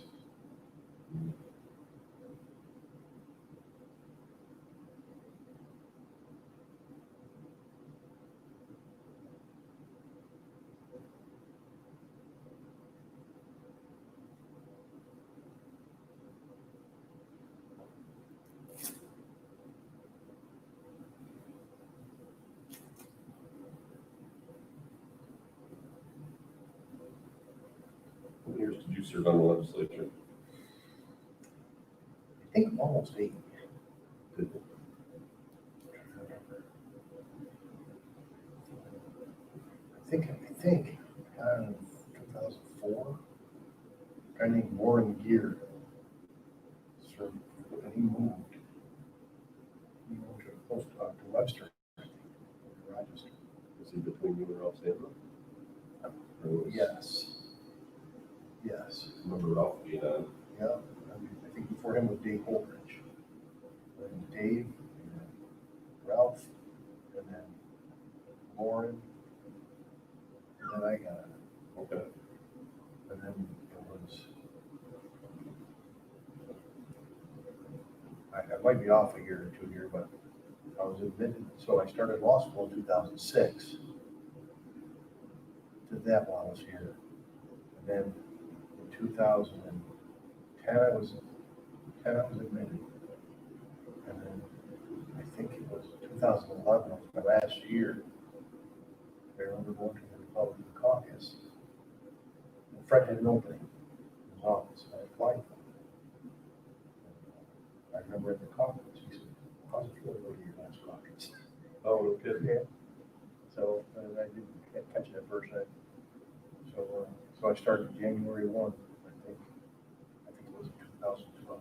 How many years did you serve on the legislature? I think almost 8. Did I think 2004, a guy named Warren Gear served, and he moved to close to Webster, Rochester. Was he between you and Ralph Sandler? Yes. Yes. I remember Ralph being on. Yeah. I think before him was Dave Holdridge. And Dave, and then Ralph, and then Lauren, and then I got it. Okay. And then it was, I might be off a year or 2 here, but I was admitted, so I started law school in 2006. Did that while I was here. And then in 2010, I was admitted. And then I think it was 2011 was my last year. I remember going to the Republican caucus. And Fred had an opening in his office, and I applied for it. I remember at the caucus, he said, "How's it feel to go to your last caucus?" Oh, no kidding. Yeah. So I didn't catch it at first. So I started January 1, I think it was 2012.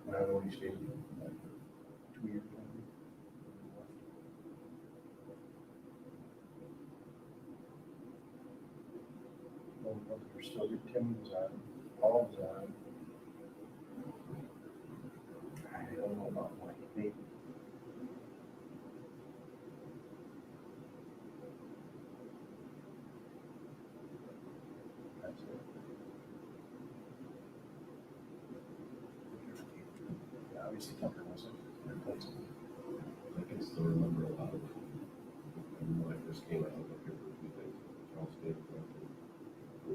And I only stayed 2 years. There's still Tim was on, Paul was on. I don't know about Mike, maybe. That's it. Yeah, obviously Tucker wasn't replacement. I can still remember a lot of when I first came out of here for a few things. Charles David,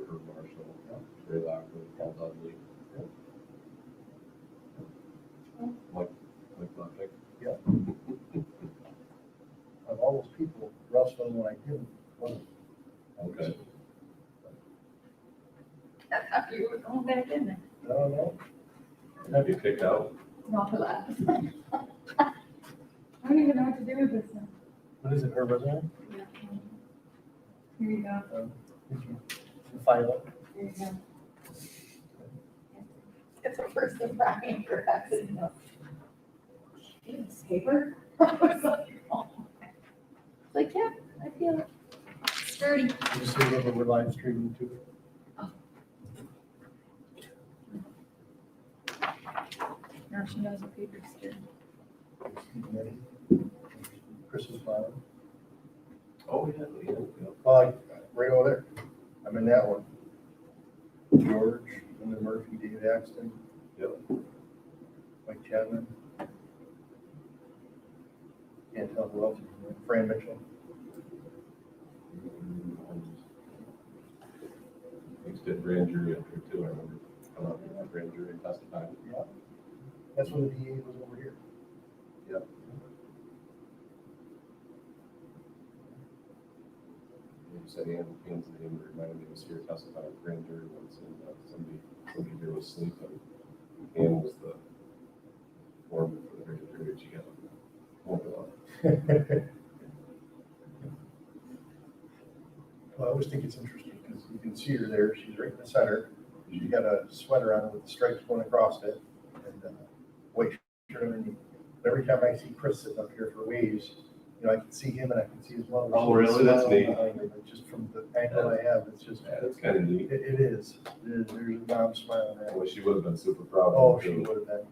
Herb Marshall, Ray Lockwood, Paul Dudley. Mike Lopnick. Yeah. Of all those people, Russ was when I didn't. Okay. I thought you were going back in there. No. Have you kicked out? Not for that. I don't even know what to do with this now. What is it, her resume? Yeah. Here you go. Did you file it? Here you go. It's a first of Brian perhaps. Jeez, paper? I was like, oh my. It's like, yeah, I feel it. Sturdy. You see that we're live streaming too? Now she knows the paper's sturdy. Chris is filing. Oh, yeah. Well, right over there. I'm in that one. George, Linda Murphy, Dave Axton. Yep. Mike Chapman. Can't tell who else. Fran Mitchell. Next did grand jury up here too, I remember. Come up with grand jury and testifying. Yeah. That's when the DA was over here. Yep. You said Ann's name reminded me was here testifying at grand jury once, and somebody here was sleeping. Ann was the foreman for the grand jury, and she got woke up. Well, I always think it's interesting because you can see her there. She's right in the center. She got a sweater on with the stripes going across it and white shirt underneath. But every time I see Chris sitting up here for waves, you know, I can see him and I can see his mother. Oh, really? That's neat. But just from the angle I have, it's just. Yeah, that's kind of neat. It is. There's a mom smiling at me. Boy, she would have been super proud. Oh, she would have been.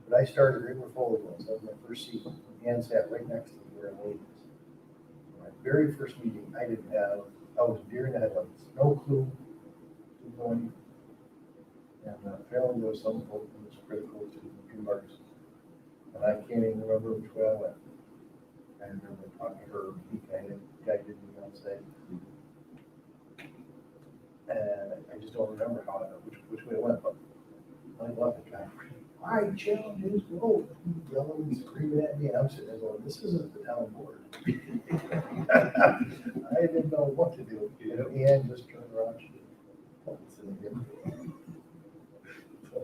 But I started right before was. That was my first seat. Ann sat right next to me where I'm waiting. My very first meeting, I was deer in the headlights, no clue. Going. And apparently there was some vote that was critical to the marks. And I can't even remember which way I went. I remember talking to her, he kind of guided me on say. And I just don't remember which way it went, but I left the guy. I challenge his vote. He's yelling and screaming at me, and I'm sitting there going, this isn't the town board. I didn't know what to do. And just turned around. So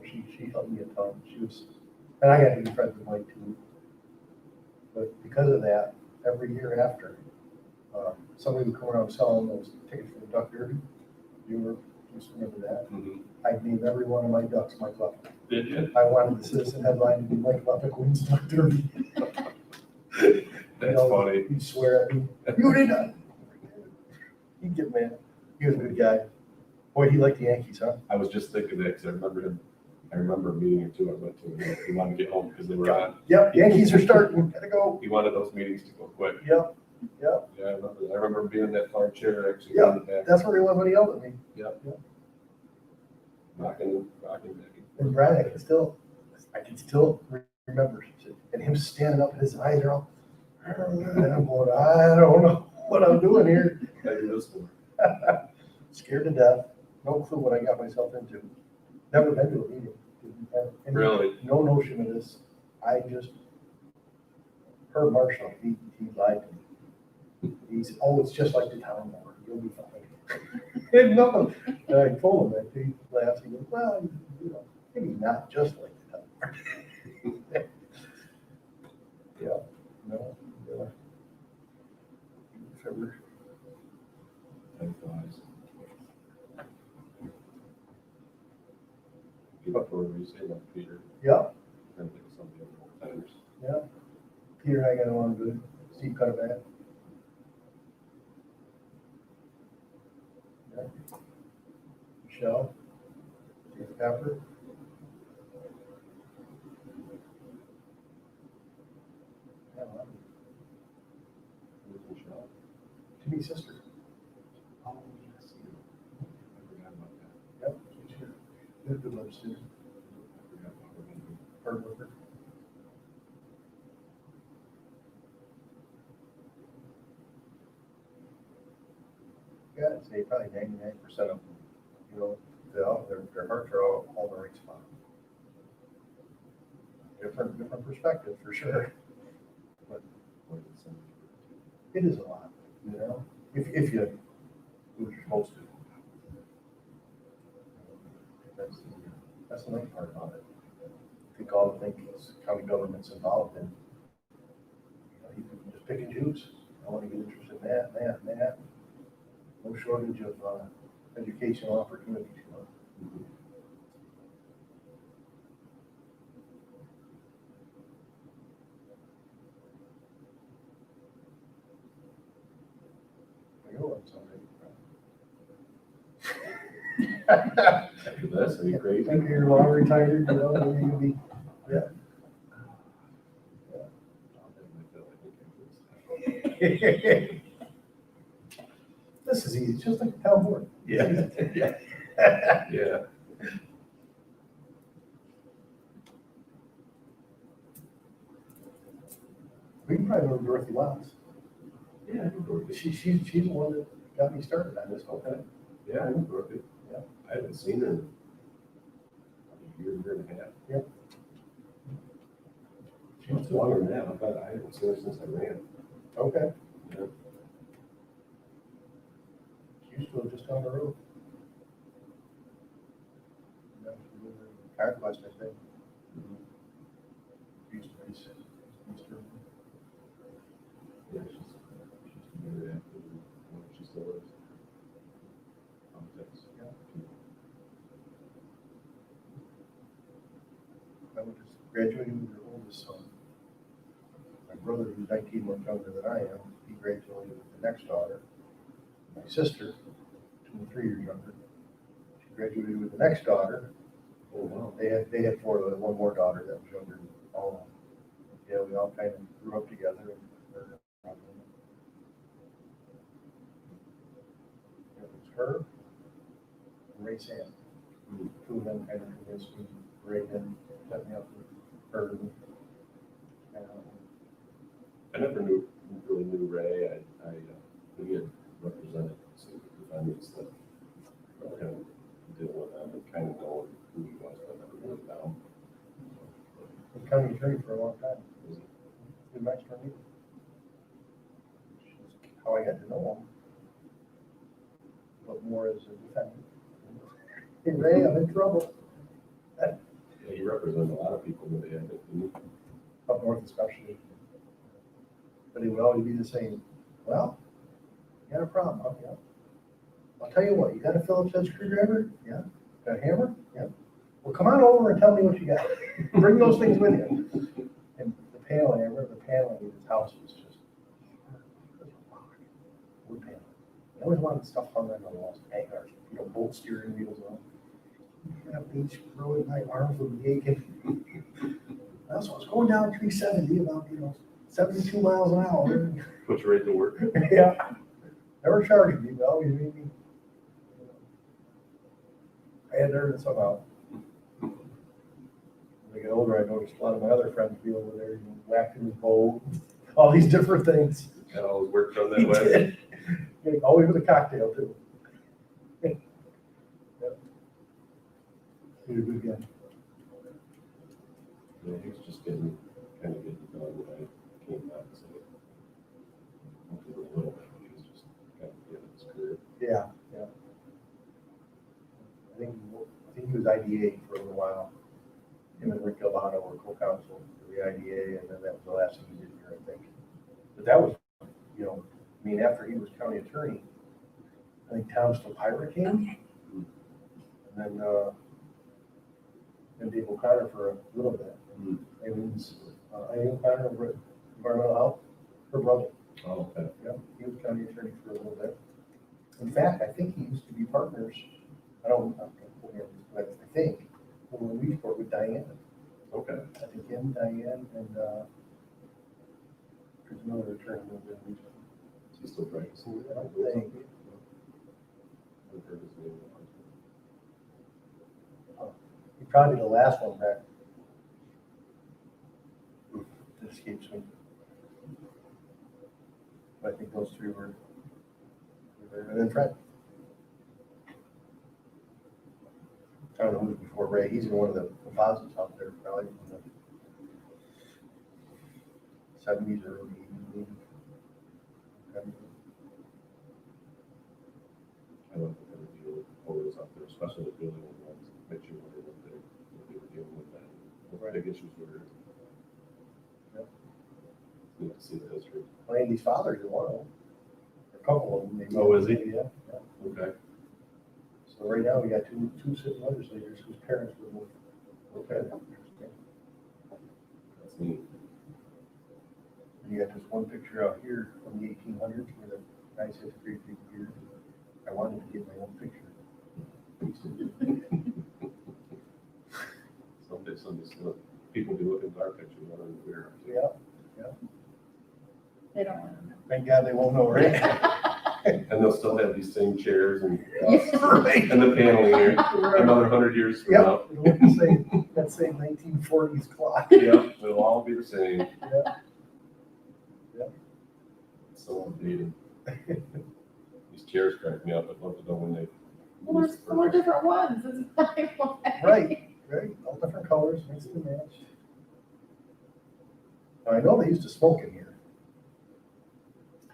she helped me a ton. She was, and I got to be friends with Mike too. But because of that, every year after, somebody would come around selling those tickets for the Duck Derby. You just remember that? Mm-hmm. I'd name every one of my ducks Mike Luffick. Did you? I wanted the citizen headline to be Mike Luffick wins Duck Derby. That's funny. He'd swear at me. You did not. He'd get mad. He was a good guy. Boy, he liked the Yankees, huh? I was just thinking that because I remember a meeting or two I went to, and he wanted to get home because they were on. Yep, Yankees are starting. Gotta go. He wanted those meetings to go quick. Yep. Yeah, I remember that. I remember being in that far chair actually. Yep, in the back. that's where he was when he yelled at me. Yep. Rocking back. And Brian, I can still remember. And him standing up, and his eyes are all, and I'm going, I don't know what I'm doing here. I do this for. Scared to death. No clue what I got myself into. Never been to a meeting. Didn't have any- Really? No notion of this. I just heard Marshall. He lied to me. He's, it's just like the town board. You'll be fine. And nothing. And I told him that. He laughed. He goes, well, you know, maybe not just like the town board. Yeah. No. Yeah. February. Time flies. Give up for what you say about Peter. Yeah. I think of something old timers. Yeah. Peter and I got along good. Steve cut it back. Yeah. Michelle. Steve Pepper. Yeah, well, Who's Michelle? Timmy's sister. Oh, yes. I forgot about that. Yep. She's here. They're good love student. I forgot about her name. Hard worker. Yeah, I'd say probably 99% of them, you know, their hearts are all the right spot. Different perspective for sure. But it is a lot, you know, if you do what you're supposed to. That's the nice part about it. I think all the things county government's involved in, you know, you can just pick and choose. I want to get interested in that, and that. No shortage of educational opportunities, you know. I go on Sunday. After this, are you crazy? Maybe you're long retired, you know, maybe you'll be, yeah. This is easy, just like a town board. Yeah, yeah, yeah. We can probably know Dorothy Watts. Yeah, I know Dorothy. She's the one that got me started on this whole thing. Yeah, I know Dorothy. Yeah. I haven't seen her in a year and a half. Yep. She's longer than that. I haven't seen her since I ran. Okay. Yeah. She used to live just down the road. Yeah, she lived in Cayuga, I think. She used to be sick. Yeah, she's very active. She still is. Politics. Yeah. I was just graduating with your oldest son. My brother, who's 19 months younger than I am, he graduated with the next daughter. My sister, 2 and 3 years younger, she graduated with the next daughter. Oh, wow. They had one more daughter that was younger than all of them. Yeah, we all kind of grew up together. It was her and Ray Sam. Two of them kind of convinced me, Ray then set me up with her. I never really knew Ray. He had represented some defendants that I kind of deal with them and kind of know who he was, but never really know. He was county attorney for a long time. Good match for me. How I got to know him. But more as a defendant. Hey Ray, I'm in trouble. Yeah, he represented a lot of people that they had Up north especially. But he would always be the same. Well, you got a problem, huh? Yeah. I'll tell you what, you got a Phillips head screwdriver? Yeah. Got a hammer? Yeah. Well, come on over and tell me what you got. Bring those things with you. And the paneling, I remember the paneling in his house was just wood paneling. I always wanted stuff hung on the walls, hangars, bolt steering wheels on. That beach really, my arms would be aching. I was going down 370 about, 72 miles an hour. Put you right to work. Yeah. Never charged me, but always made me. I had to earn it somehow. As I get older, I noticed a lot of my other friends be over there, whacking his bow, all these different things. Got all his work done that He way. did. Yeah, always with a cocktail too. Yep. He's a good guy. Yeah, he was just kind of getting done when I came back. So hopefully a little bit, but he was just kind of getting his career. Yeah, yeah. I think he was IDA for a little while. Him and Rick Galvano were co-counsel for the IDA, and then that was the last thing he did here, I think. But that was, after he was county attorney, I think Tom Stopira came. Okay. And then Dave O'Connor for a little bit. Aileen O'Connor over at Environmental Health, her brother. Oh, okay. Yeah, he was county attorney for a little bit. In fact, I think he used to be partners, I don't know, but I think, when we worked with Diane. Okay. I think him, Diane, and there's another attorney. Is he still practicing? I don't think. I've heard his name. He probably the last one back. It escapes me. But I think those three were and then Fred. I don't know who's before Ray. He's in one of the composites out there, probably from the 70s or early 80s. I love the deal with photos out there, especially the building ones. Make sure what they were dealing with that. What big issues were. Yep. Need to see the history. Well, Andy's father's in one of them. A couple of them, maybe. Oh, is he? Yeah. Yeah. Okay. So right now, we got two sitting legislators whose parents were both. Okay. That's neat. And you got this one picture out here from the 1800s where the guy says, "Great big beard." I wanted to get my own picture. Someday, people be looking at our picture, wondering where. Yeah, yeah. They don't want to know. Thank God they won't know, right? And they'll still have these same chairs and Right. the paneling here another 100 years from now. Yep, it'll look the same, that same 1940s clock. Yep, it'll all be the same. Yep. So outdated. These chairs crack me up. I'd love to know when they. Well, there's four different ones. It's like, why? Right, all different colors, mix and match. Now, I know they used to smoke in here.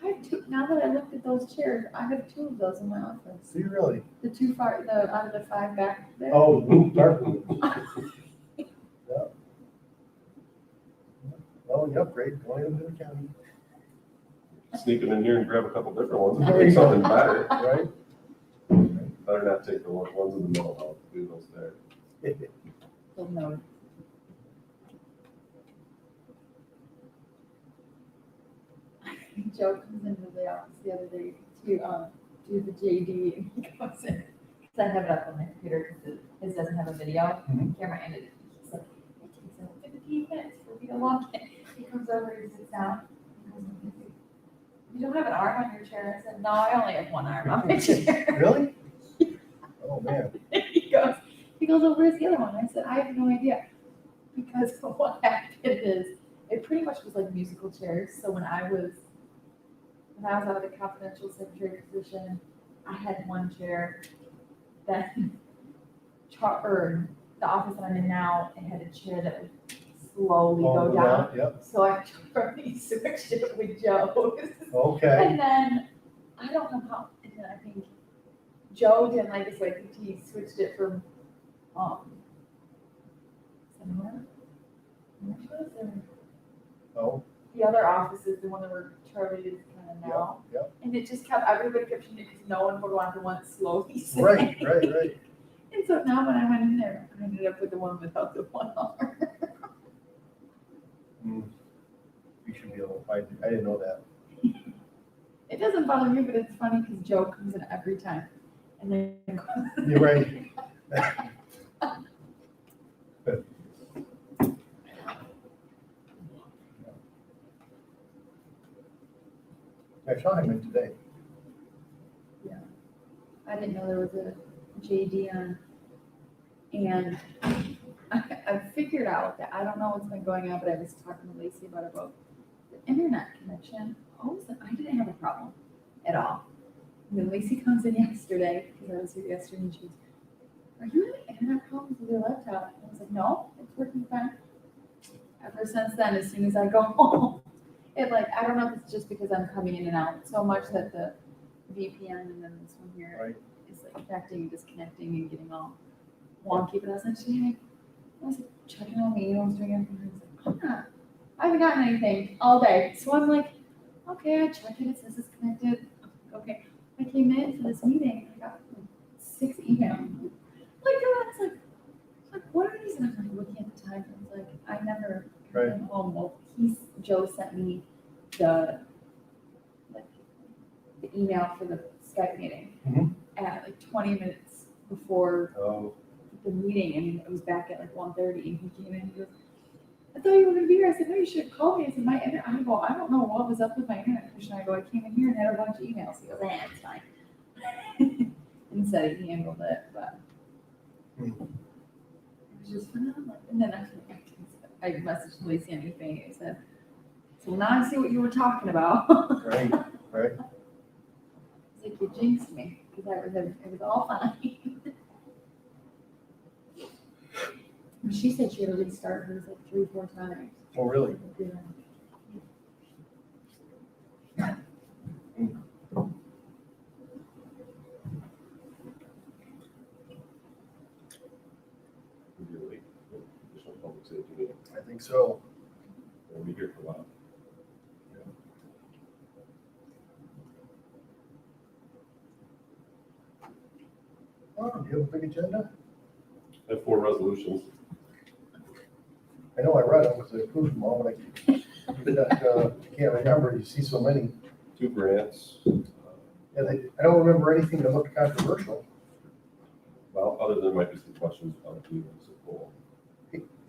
I have two, now that I looked at those chairs, I have two of those in my office. Do you really? The two far, out of the five back there. Oh, dark blue. Yep. Oh, you upgrade, going into the county. Sneak them in here and grab a couple different ones. There you Make go. something better. Right? Better not take the ones in the middle. I'll do those there. So no. Joe comes into the office the other day to do the JD, and he comes in, because I have it up on my computer, because his doesn't have a video camera, and he's like, it takes like 15 minutes for me to log in. He comes over, he sits down, he goes, you don't have an arm on your chair? I said, no, I only have one arm on my chair. Really? Oh, man. He goes, oh, where's the other one? I said, I have no idea. Because what happened is, it pretty much was like musical chairs. So when I was out of the confidential secretary position, I had one chair. Then the office that I'm in now, it had a chair that would slowly go down. Yep. So I totally switched it with Joe's. Okay. And then, I don't know how, and then I think Joe didn't like this, like, he switched it from, Oh. the other office is the one that we're Charlie is kind of now. Yep. And it just kept, everybody kept changing because no one would want the one slowly saying. Right. And so now when I went in there, I ended up with the one without the one arm. You should be able to find it. I didn't know that. It doesn't bother me, but it's funny because Joe comes in every time. And then. You're right. I saw him in today. Yeah. I didn't know there was a JD on. And I figured out that, I don't know what's been going on, but I was talking to Lacey about the internet connection. I didn't have a problem at all. And then Lacey comes in yesterday, because I was here yesterday, and she goes, are you having internet problems with your laptop? And I was like, no, it's working fine. Ever since then, as soon as I go home, I don't know if it's just because I'm coming in and out so much that the VPN and then this one here is like connecting and disconnecting and getting all wonky. But I was like, I was checking all my emails, doing everything. I was like, I haven't gotten anything all day. So I'm like, okay, I checked it. It says it's connected. Okay. I came in for this meeting. I got 6 emails. I was like, what are these? And I'm like looking at the time. I was like, I never came home. Well, Joe sent me the email for the Skype meeting at like 20 minutes before the meeting, and it was back at like 1:30, and he came in and he goes, I thought you were gonna be here. I said, no, you should have called me. I said, I don't know what was up with my internet connection. I go, I came in here and had a bunch of emails. He goes, it's fine. And said he handled it, but it was just phenomenal. And then I messaged Lacey on eBay. I said, so now I see what you were talking about. Right. It's like you jinxed me, because it was all fine. She said she had to restart hers like 3-4 times. Oh, really? I think so. We'll be here for a while. Oh, do you have a big agenda? I have 4 resolutions. I know I read them because I approved them all, but I can't remember. You see so many. 2 grants. Yeah, I don't remember anything that looked controversial. Well, other than there might be some questions about the goal.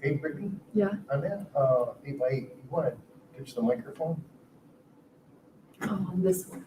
Hey, Brittany? Yeah. On that, 8x8, you want to pitch the microphone? Oh, on this one.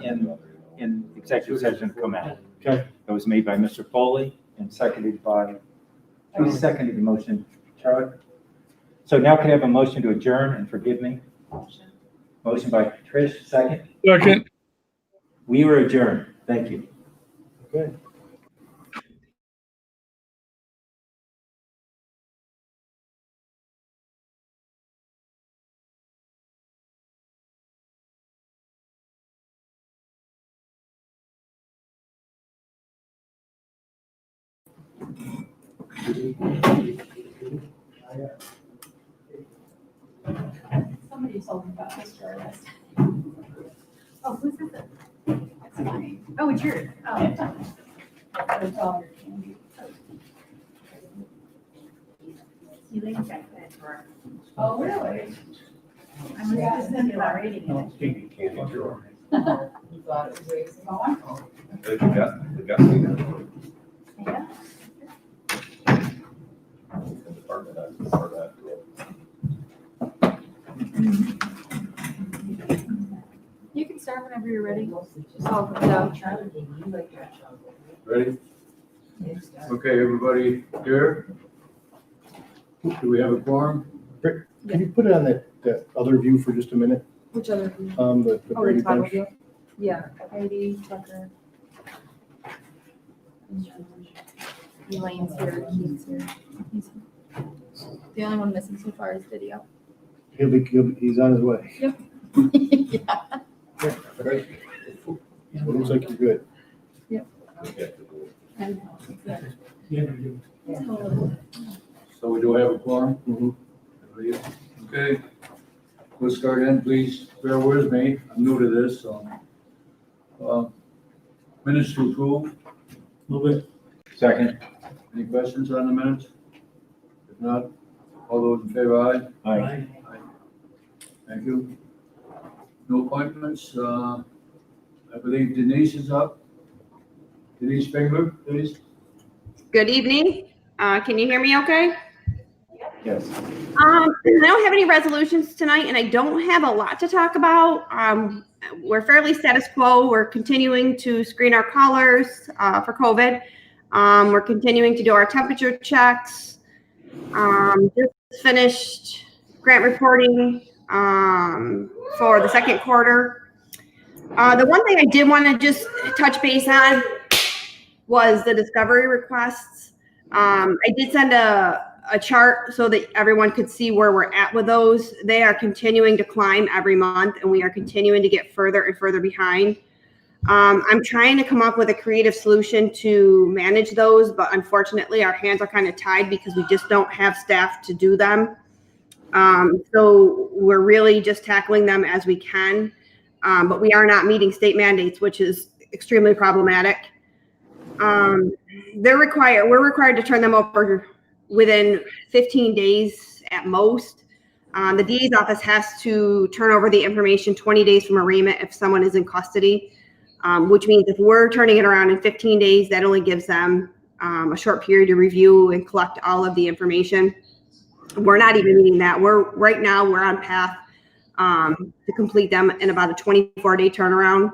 in executive session come out. Okay. That was made by Mr. Foley and seconded by, who seconded the motion? Charlie? So now can I have a motion to adjourn and forgive me? Motion by Trish, second. Second. We were adjourned. Thank you. Okay. Somebody told me about this story last time. Oh, who's this? That's mine. Oh, it's yours. Oh. It's all your candy. You think that for? Oh, really? I'm just thinking about reading it. Stinky candy drawer. You thought it was racing? Oh, The gusty. yeah. You can start whenever you're ready. Just all put it out. Ready? Okay, everybody here? Do we have a quorum? Can you put it on that other view for just a minute? Which other? The Oh, the Brady title bunch. deal? Yeah, Heidi, Tucker. Elaine's here, Keith's here. The only one missing so far is video. He's on his way. Yep. Yeah. Right. So it looks like you're good. And So we do have a quorum? Mhm. Okay. We'll start in, please bear with me. I'm new to this, so. Minutes to approve. Move it. Second. Any questions on the minutes? If not, all those in favor, aye? Aye. Thank you. No appointments. I believe Denise is up. Denise Fingler, please. Good evening. Can you hear me okay? Yes. I don't have any resolutions tonight and I don't have a lot to talk about. We're fairly status quo. We're continuing to screen our callers for COVID. We're continuing to do our temperature checks. Just finished grant reporting for the second quarter. The one thing I did want to just touch base on was the discovery requests. I did send a chart so that everyone could see where we're at with those. They are continuing to climb every month and we are continuing to get further and further behind. I'm trying to come up with a creative solution to manage those, but unfortunately our hands are kind of tied because we just don't have staff to do them. So we're really just tackling them as we can, but we are not meeting state mandates, which is extremely problematic. We're required to turn them over within 15 days at most. The DA's office has to turn over the information 20 days from arraignment if someone is in custody, which means if we're turning it around in 15 days, that only gives them a short period to review and collect all of the information. We're not even meeting that. Right now we're on path to complete them in about a 24-day turnaround.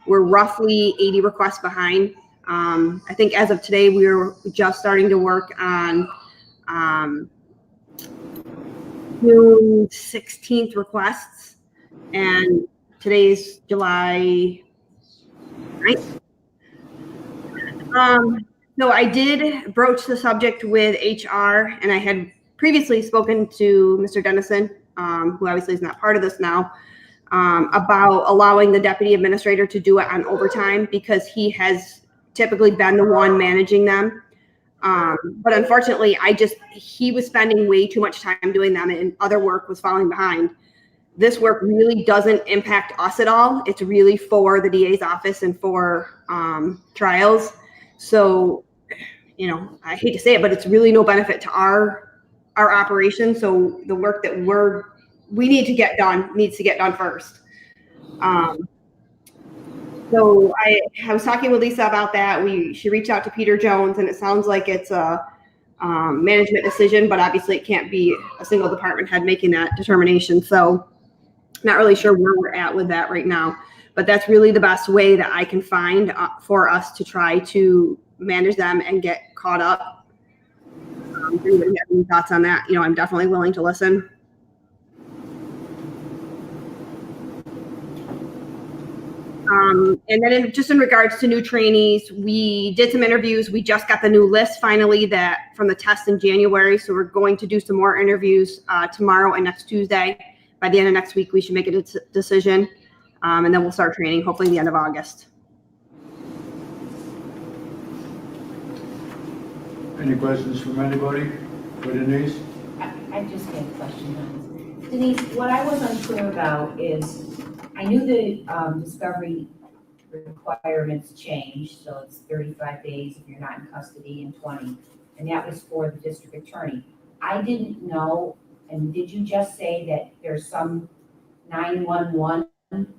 We're roughly 80 requests behind. I think as of today, we're just starting to work on June 16th requests, and today's July 9th. So I did broach the subject with HR, and I had previously spoken to Mr. Dennison, who obviously is not part of this now, about allowing the deputy administrator to do it on overtime because he has typically been the one managing them. But unfortunately, he was spending way too much time doing them and other work was falling behind. This work really doesn't impact us at all. It's really for the DA's office and for trials. So, I hate to say it, but it's really no benefit to our operation. So the work that we need to get done needs to get done first. So I was talking with Lisa about that. She reached out to Peter Jones, and it sounds like it's a management decision, but obviously it can't be a single department head making that determination. So not really sure where we're at with that right now. but that's really the best way that I can find for us to try to manage them and get caught up. If anybody has any thoughts on that, I'm definitely willing to listen. And then just in regards to new trainees, we did some interviews. We just got the new list finally from the test in January. So we're going to do some more interviews tomorrow and next Tuesday. By the end of next week, we should make a decision. And then we'll start training, hopefully the end of August. Any questions from anybody for Denise? I just have a question on this. Denise, what I was unclear about is, I knew the discovery requirements changed, so it's 35 days if you're not in custody and 20, and that was for the district attorney. I didn't know, and did you just say that there's some 911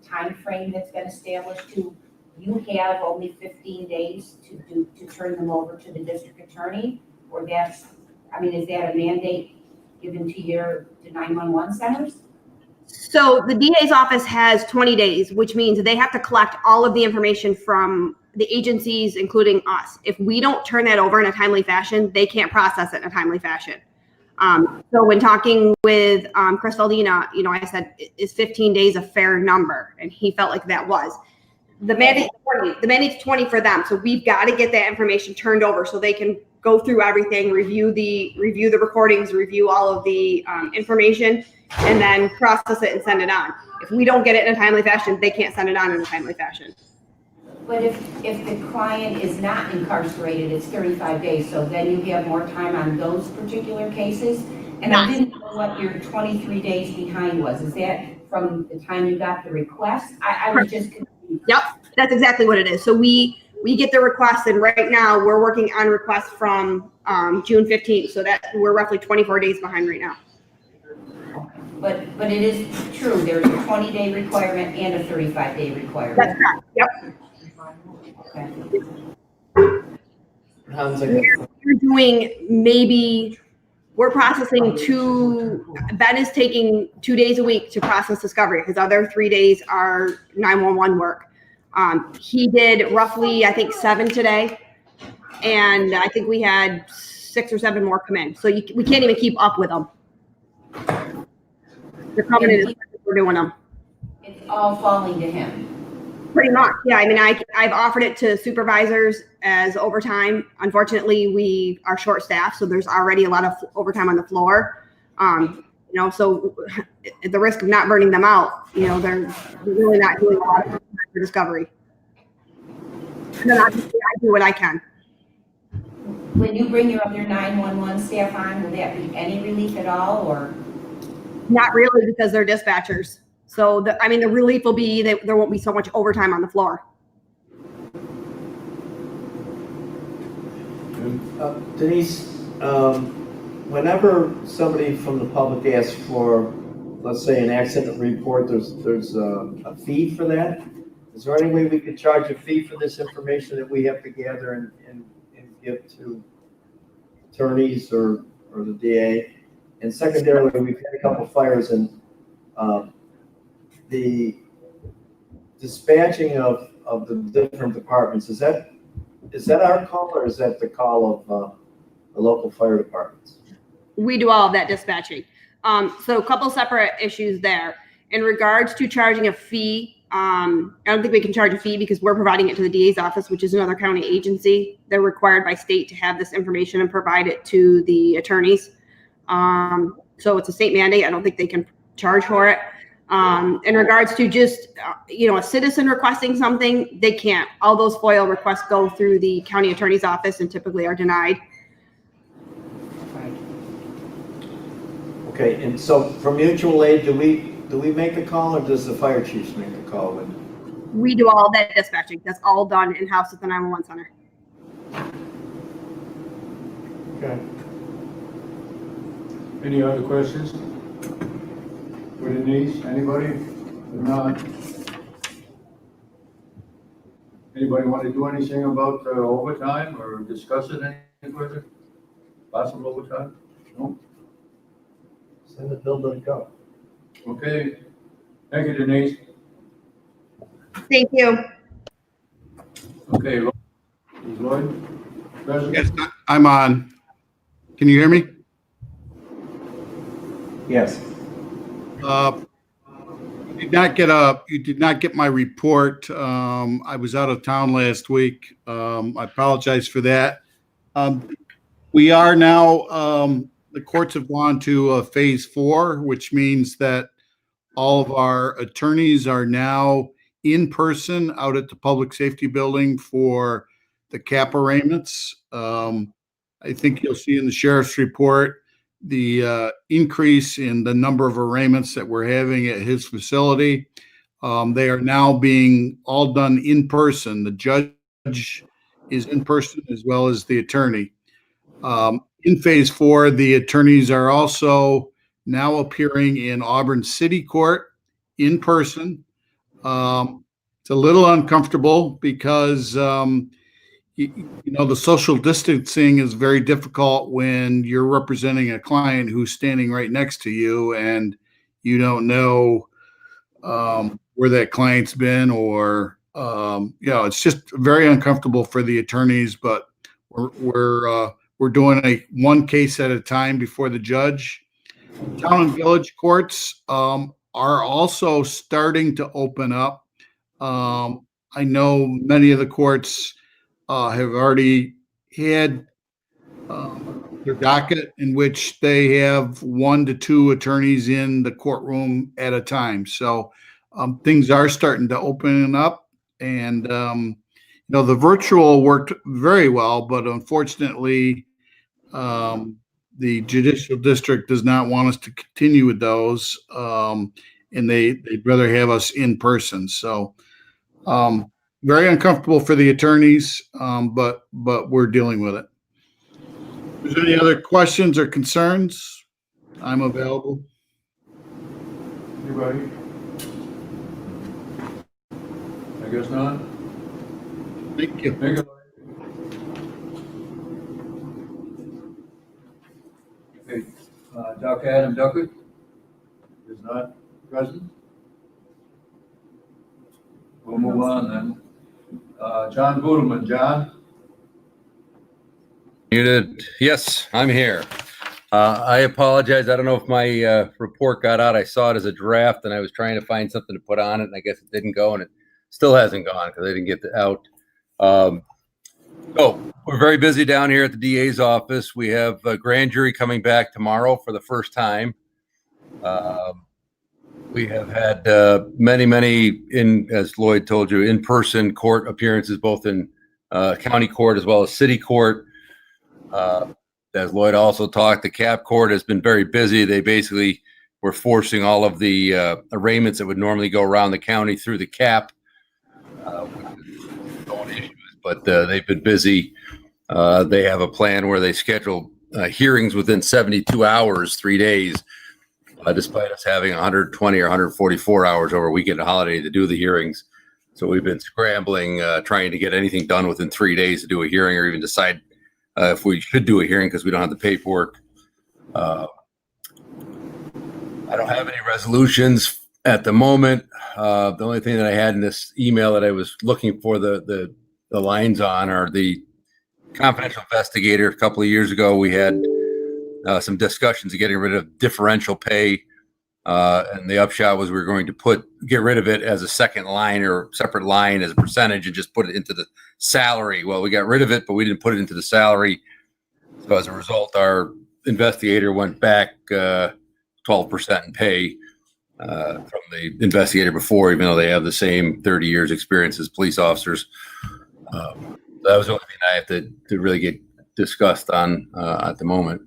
timeframe that's been established to, you have only 15 days to turn them over to the district attorney? Or is that a mandate given to 911 centers? So the DA's office has 20 days, which means they have to collect all of the information from the agencies, including us. If we don't turn that over in a timely fashion, they can't process it in a timely fashion. So when talking with Chris Aldina, I said, is 15 days a fair number? And he felt like that was. The mandate's 20 for them. So we've got to get that information turned over so they can go through everything, review the recordings, review all of the information, and then process it and send it on. If we don't get it in a timely fashion, they can't send it on in a timely fashion. But if the client is not incarcerated, it's 35 days, so then you have more time on those particular cases? And I didn't know what your 23 days behind was. Is that from the time you got the request? I was just confused. Yep, that's exactly what it is. So we get the request, and right now we're working on requests from June 15th, so that we're roughly 24 days behind right now. But it is true, there's a 20-day requirement and a 35-day requirement. That's correct. Yep. Okay. We're processing Ben is taking 2 days a week to process discovery. His other 3 days are 911 work. He did roughly, I think, 7 today. And I think we had 6 or 7 more come in. So we can't even keep up with them. They're coming in as we're doing them. It's all falling to him. Pretty much, yeah. I've offered it to supervisors as overtime. Unfortunately, we are short staffed, so there's already a lot of overtime on the floor. So at the risk of not burning them out, they're really not doing a lot of for discovery. And then obviously I do what I can. When you bring your other 911 staff on, will that be any relief at all, or? Not really, because they're dispatchers. So the relief will be that there won't be so much overtime on the floor. Denise, whenever somebody from the public asks for, let's say, an accident report, there's a fee for that? Is there any way we could charge a fee for this information that we have to gather and give to attorneys or the DA? And secondarily, we've had a couple fires, and the dispatching of the different departments, is that our call, or is that the call of the local fire departments? We do all of that dispatching. So a couple separate issues there. In regards to charging a fee, I don't think we can charge a fee because we're providing it to the DA's office, which is another county agency. They're required by state to have this information and provide it to the attorneys. So it's a state mandate. I don't think they can charge for it. In regards to just, a citizen requesting something, they can't. All those FOIL requests go through the county attorney's office and typically are denied. Okay, and so for mutual aid, do we make the call, or does the fire chiefs make the call? We do all that dispatching. That's all done in-house at the 911 center. Okay. Any other questions for Denise? Anybody? If not, anybody want to do anything about overtime or discuss it any further? Possible overtime? No? Send the bill to go. Okay. Thank you, Denise. Thank you. Okay, is Lloyd present? Yes, I'm on. Can you hear me? Yes. You did not get my report. I was out of town last week. I apologize for that. We are now, the courts have gone to phase 4, which means that all of our attorneys are now in person out at the public safety building for the cap arraignments. I think you'll see in the sheriff's report the increase in the number of arraignments that we're having at his facility. They are now being all done in person. The judge is in person as well as the attorney. In phase 4, the attorneys are also now appearing in Auburn City Court in person. It's a little uncomfortable because, the social distancing is very difficult when you're representing a client who's standing right next to you and you don't know where that client's been or, it's just very uncomfortable for the attorneys, but we're doing one case at a time before the judge. Town and village courts are also starting to open up. I know many of the courts have already had their docket in which they have 1 to 2 attorneys in the courtroom at a time. So things are starting to open up, and the virtual worked very well, but unfortunately, the judicial district does not want us to continue with those, and they'd rather have us in person. So very uncomfortable for the attorneys, but we're dealing with it. If there's any other questions or concerns, I'm available. Anybody? I guess not. Thank you. Thank you. Okay, Dr. Adam Duckett is not present. We'll move on then. John Budelman. John? Muted. Yes, I'm here. I apologize. I don't know if my report got out. I saw it as a draft and I was trying to find something to put on it, and I guess it didn't go, and it still hasn't gone because I didn't get it out. We're very busy down here at the DA's office. We have a grand jury coming back tomorrow for the first time. We have had many, as Lloyd told you, in-person court appearances, both in county court as well as city court. As Lloyd also talked, the cap court has been very busy. They basically were forcing all of the arraignments that would normally go around the county through the cap, but they've been busy. They have a plan where they schedule hearings within 72 hours, 3 days, despite us having 120 or 144 hours over weekend and holiday to do the hearings. So we've been scrambling, trying to get anything done within 3 days to do a hearing or even decide if we should do a hearing because we don't have the paperwork. I don't have any resolutions at the moment. The only thing that I had in this email that I was looking for the lines on are the confidential investigator. A couple of years ago, we had some discussions of getting rid of differential pay. And the upshot was we were going to get rid of it as a second line or separate line as a percentage and just put it into the salary. Well, we got rid of it, but we didn't put it into the salary. So as a result, our investigator went back 12% in pay from the investigator before, even though they have the same 30 years experience as police officers. That was the only thing I have to really get discussed on at the moment.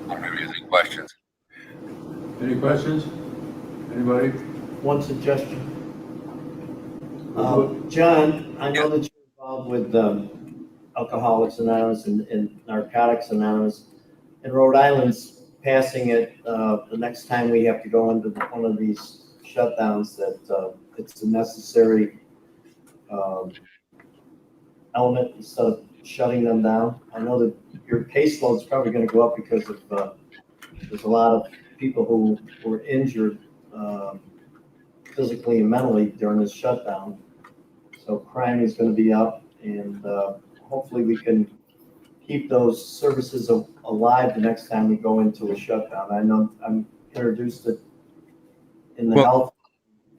I don't know if you have any questions. Any questions? Anybody? One suggestion. John, I know that you're involved with Alcoholics Anonymous and Narcotics Anonymous. In Rhode Island's passing it, the next time we have to go into one of these shutdowns, that it's a necessary element instead of shutting them down. I know that your caseload is probably going to go up because of there's a lot of people who were injured physically and mentally during this shutdown. So crime is gonna be up, and hopefully we can keep those services alive the next time we go into a shutdown. I know I'm introduced it in the health,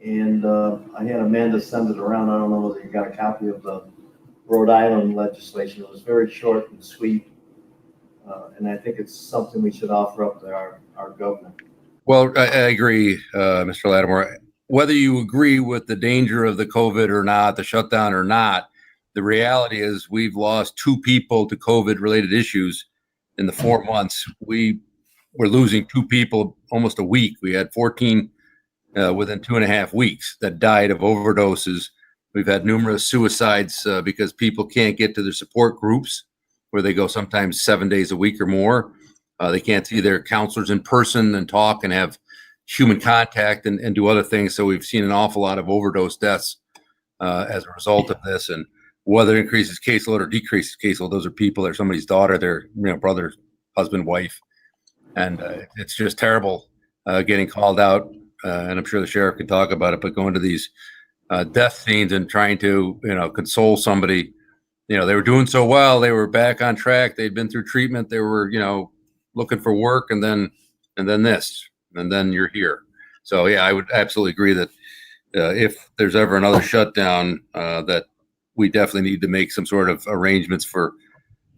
and I had Amanda send it around. I don't know whether you got a copy of the Rhode Island legislation. It was very short and sweet, and I think it's something we should offer up to our governor. Well, I agree, Mr. Lattimore. Whether you agree with the danger of the COVID or not, the shutdown or not, the reality is we've lost 2 people to COVID-related issues in the 4 months. We're losing 2 people almost a week. We had 14 within 2.5 weeks that died of overdoses. We've had numerous suicides because people can't get to their support groups where they go sometimes 7 days a week or more. They can't see their counselors in person and talk and have human contact and do other things. So we've seen an awful lot of overdose deaths as a result of this. And whether it increases caseload or decreases caseload, those are people, they're somebody's daughter, their brother, husband, wife. And it's just terrible getting called out. And I'm sure the sheriff can talk about it, but going to these death scenes and trying to, console somebody, they were doing so well. They were back on track. They'd been through treatment. They were, looking for work, and then this, and then you're here. So yeah, I would absolutely agree that if there's ever another shutdown, that we definitely need to make some sort of arrangements for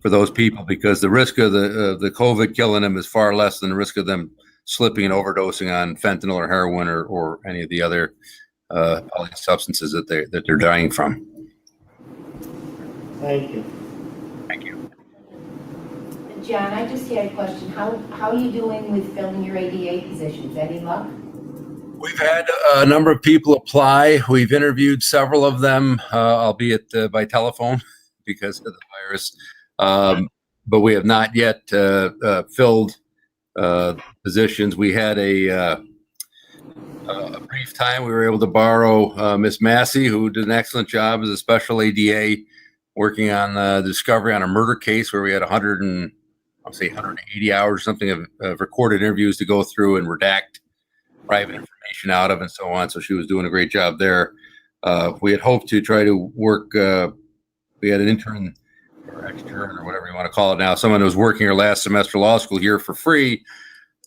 those people, because the risk of the COVID killing them is far less than the risk of them slipping and overdosing on fentanyl or heroin or any of the other substances that they're dying from. Thank you. Thank you. John, I just had a question. How are you doing with filling your ADA positions? Any luck? We've had a number of people apply. We've interviewed several of them, albeit by telephone because of the virus. But we have not yet filled positions. We had a brief time we were able to borrow Miss Massey, who did an excellent job as a special ADA, working on the discovery on a murder case where we had 180 hours or something of recorded interviews to go through and redact private information out of and so on. So she was doing a great job there. We had hoped to try to work, we had an intern or extern or whatever you want to call it now, someone who was working her last semester law school here for free,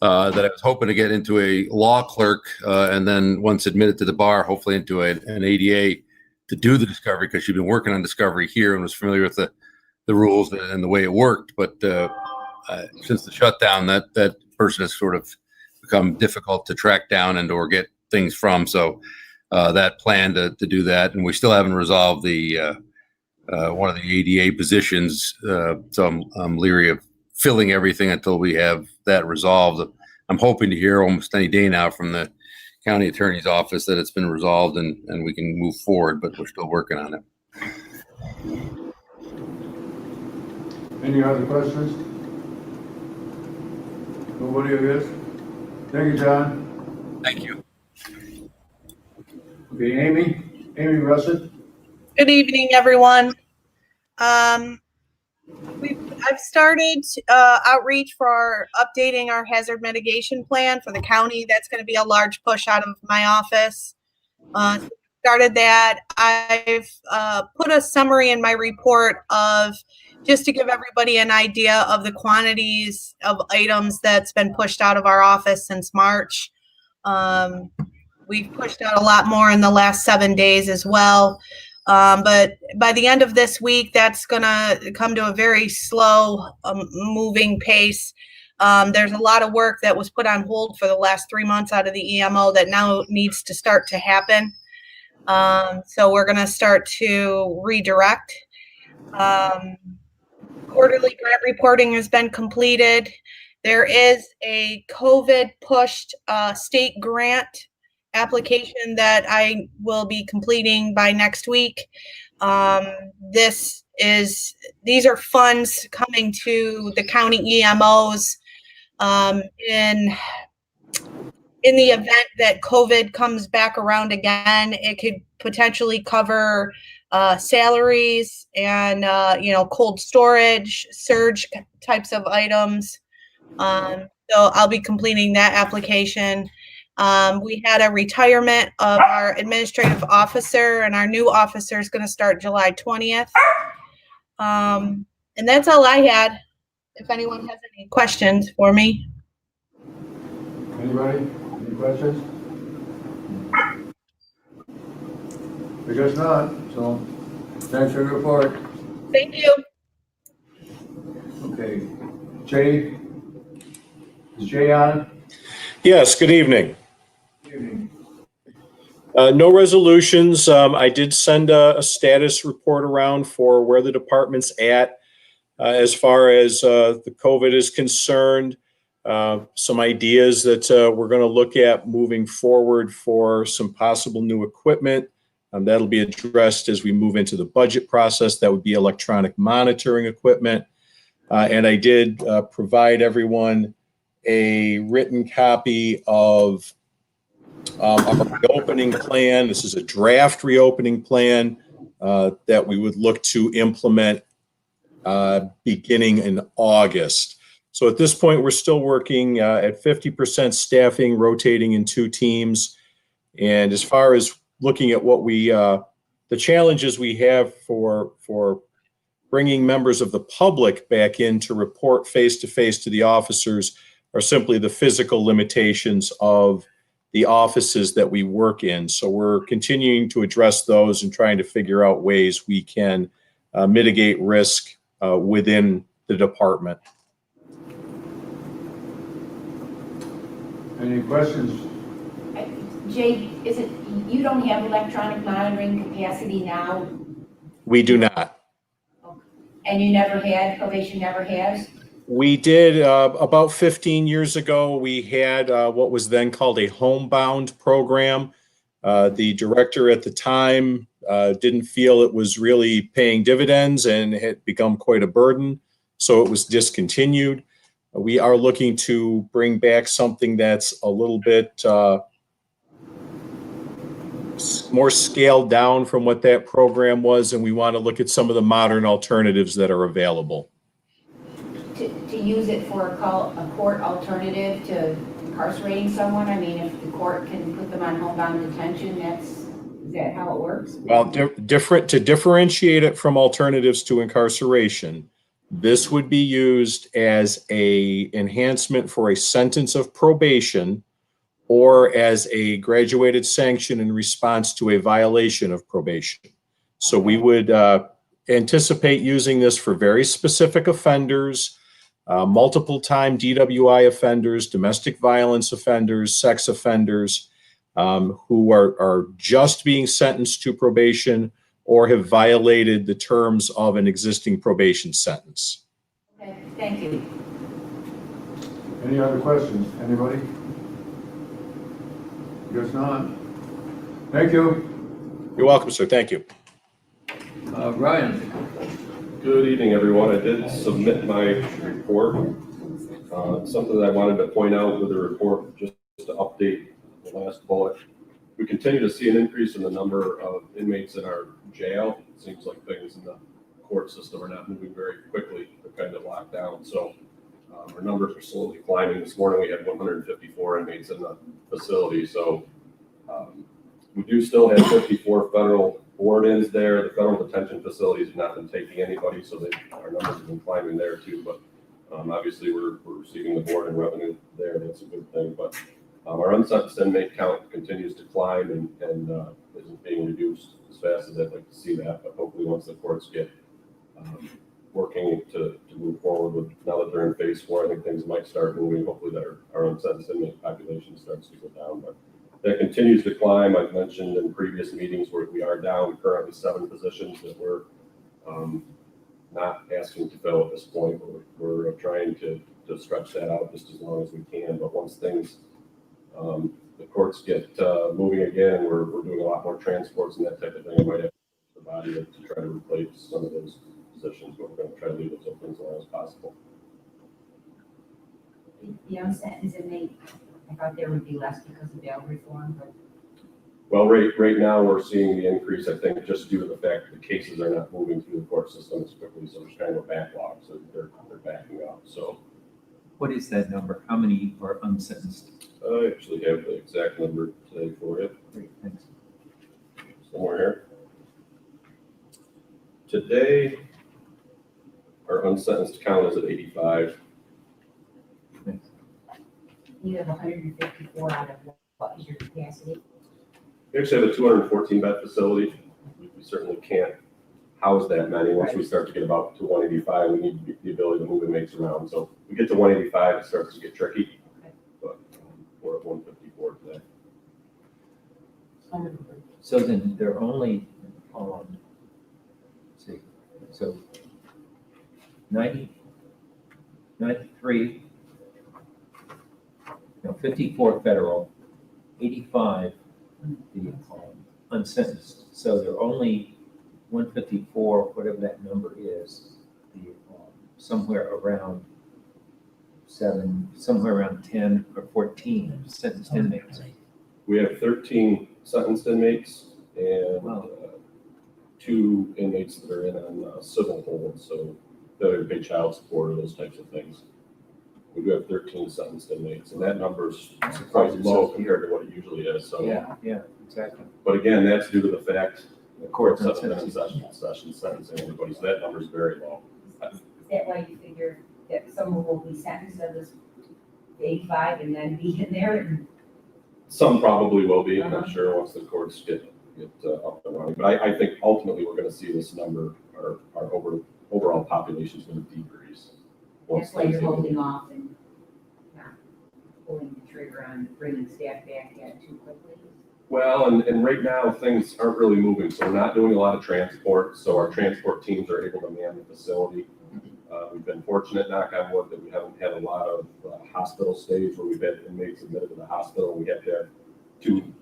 that I was hoping to get into a law clerk, and then once admitted to the bar, hopefully into an ADA to do the discovery, because she'd been working on discovery here and was familiar with the rules and the way it worked. But since the shutdown, that person has sort of become difficult to track down and or get things from. So that plan to do that, and we still haven't resolved the one of the ADA positions. So I'm leery of filling everything until we have that resolved. I'm hoping to hear almost any day now from the county attorney's office that it's been resolved and we can move forward, but we're still working on it. Any other questions? Nobody, I guess? Thank you, John. Thank you. Okay, Amy Russett. Good evening, everyone. I've started outreach for updating our hazard mitigation plan for the county. That's going to be a large push out of my office. Started that. I've put a summary in my report of just to give everybody an idea of the quantities of items that's been pushed out of our office since March. We've pushed out a lot more in the last 7 days as well. But by the end of this week, that's going to come to a very slow moving pace. There's a lot of work that was put on hold for the last 3 months out of the EMO that now needs to start to happen. So we're going to start to redirect. Quarterly grant reporting has been completed. There is a COVID pushed state grant application that I will be completing by next week. These are funds coming to the county EMOs in the event that COVID comes back around again. It could potentially cover salaries and cold storage, surge types of items. So I'll be completing that application. We had a retirement of our administrative officer, and our new officer is going to start July 20th. And that's all I had. If anyone has any questions for me. Anybody? Any questions? I guess not, so thanks for the report. Thank you. Okay, Jay? Is Jay on? Yes, good evening. Good evening. No resolutions. I did send a status report around for where the department's at as far as the COVID is concerned. Some ideas that we're going to look at moving forward for some possible new equipment. That'll be addressed as we move into the budget process. That would be electronic monitoring equipment. And I did provide everyone a written copy of our reopening plan. This is a draft reopening plan that we would look to implement beginning in August. So at this point, we're still working at 50% staffing, rotating in 2 teams. And as far as looking at what the challenges we have for bringing members of the public back in to report face-to-face to the officers are simply the physical limitations of the offices that we work in. So we're continuing to address those and trying to figure out ways we can mitigate risk within the department. Any questions? Jay, is it, you don't have electronic monitoring capacity now, We do not. and you never had, probation never has? We did about 15 years ago. We had what was then called a homebound program. The director at the time didn't feel it was really paying dividends and had become quite a burden, so it was discontinued. We are looking to bring back something that's a little bit more scaled down from what that program was, and we want to look at some of the modern alternatives that are available. To use it for a court alternative to incarcerating someone? I mean, if the court can put them on homebound detention, is that how it works? Well, to differentiate it from alternatives to incarceration, this would be used as a enhancement for a sentence of probation or as a graduated sanction in response to a violation of probation. So we would anticipate using this for very specific offenders, multiple time DWI offenders, domestic violence offenders, sex offenders, who are just being sentenced to probation or have violated the terms of an existing probation sentence. Okay, thank you. Any other questions? Anybody? Guess not. Thank you. You're welcome, sir. Thank you. Ryan. Good evening, everyone. I did submit my report. Something that I wanted to point out with the report, just to update the last bullet. We continue to see an increase in the number of inmates in our jail. It seems like things in the court system are not moving very quickly. They're kind of locked down. So our numbers are slowly climbing. This morning we had 154 inmates in the facility. So we do still have 54 federal wardens there. The federal detention facilities have not been taking anybody, so our numbers have been climbing there too. But obviously we're receiving the board and revenue there. That's a good thing. But our unsentenced inmate count continues to climb and isn't being reduced as fast as I'd like to see that. But hopefully once the courts get working to move forward with, now that they're in phase 4, I think things might start moving. Hopefully that our unsentenced inmate population starts to go down. But that continues to climb. I've mentioned in previous meetings where we are down currently 7 positions that we're not asking to fill at this point. We're trying to stretch that out just as long as we can. But once things, the courts get moving again, and we're doing a lot more transports and that type of thing, I might have the body to try to replace some of those positions, but we're going to try to leave those open as long as possible. The unsentenced inmate, I thought there would be less because of bail reform, but. Well, right now we're seeing the increase, I think, just due to the fact that the cases are not moving through the court system as quickly, so there's kind of a backlog, so they're backing up. So What is that number? How many are unsentenced? I actually have the exact number today for you. Great, thanks. Somewhere here. Today, our unsentenced count is at 85. You have 154 out of what is your capacity? We actually have a 214 bed facility. We certainly can't house that many. Once we start to get about to 185, we need the ability to move inmates around. So we get to 185, it starts to get tricky. But we're at 154 today. So then they're only, let's see, so 90, 93, no, 54 federal, 85 the unsentenced. So they're only 154, whatever that number is, the somewhere around 10 or 14 sentenced inmates. We have 13 sentenced inmates and 2 inmates that are in on civil hold, so they'll pay child support or those types of things. We do have 13 sentenced inmates, and that number's quite low compared to what it usually is. So yeah, exactly. But again, that's due to the fact the courts Court haven't been in session sentencing anybody, so that number is very low. Is that why you figure that someone will be sentenced to this 85 and then be in there? And Some probably will be, and I'm sure once the courts get up and running. But I think ultimately we're going to see this number, our overall population is going to decrease. that's why you're holding off and not pulling the trigger on bringing staff back yet too quickly. Well, and right now, things aren't really moving, so we're not doing a lot of transport, so our transport teams are able to man the facility. We've been fortunate, knock on wood, that we haven't had a lot of hospital stays where we've had inmates admitted to the hospital. We have to have two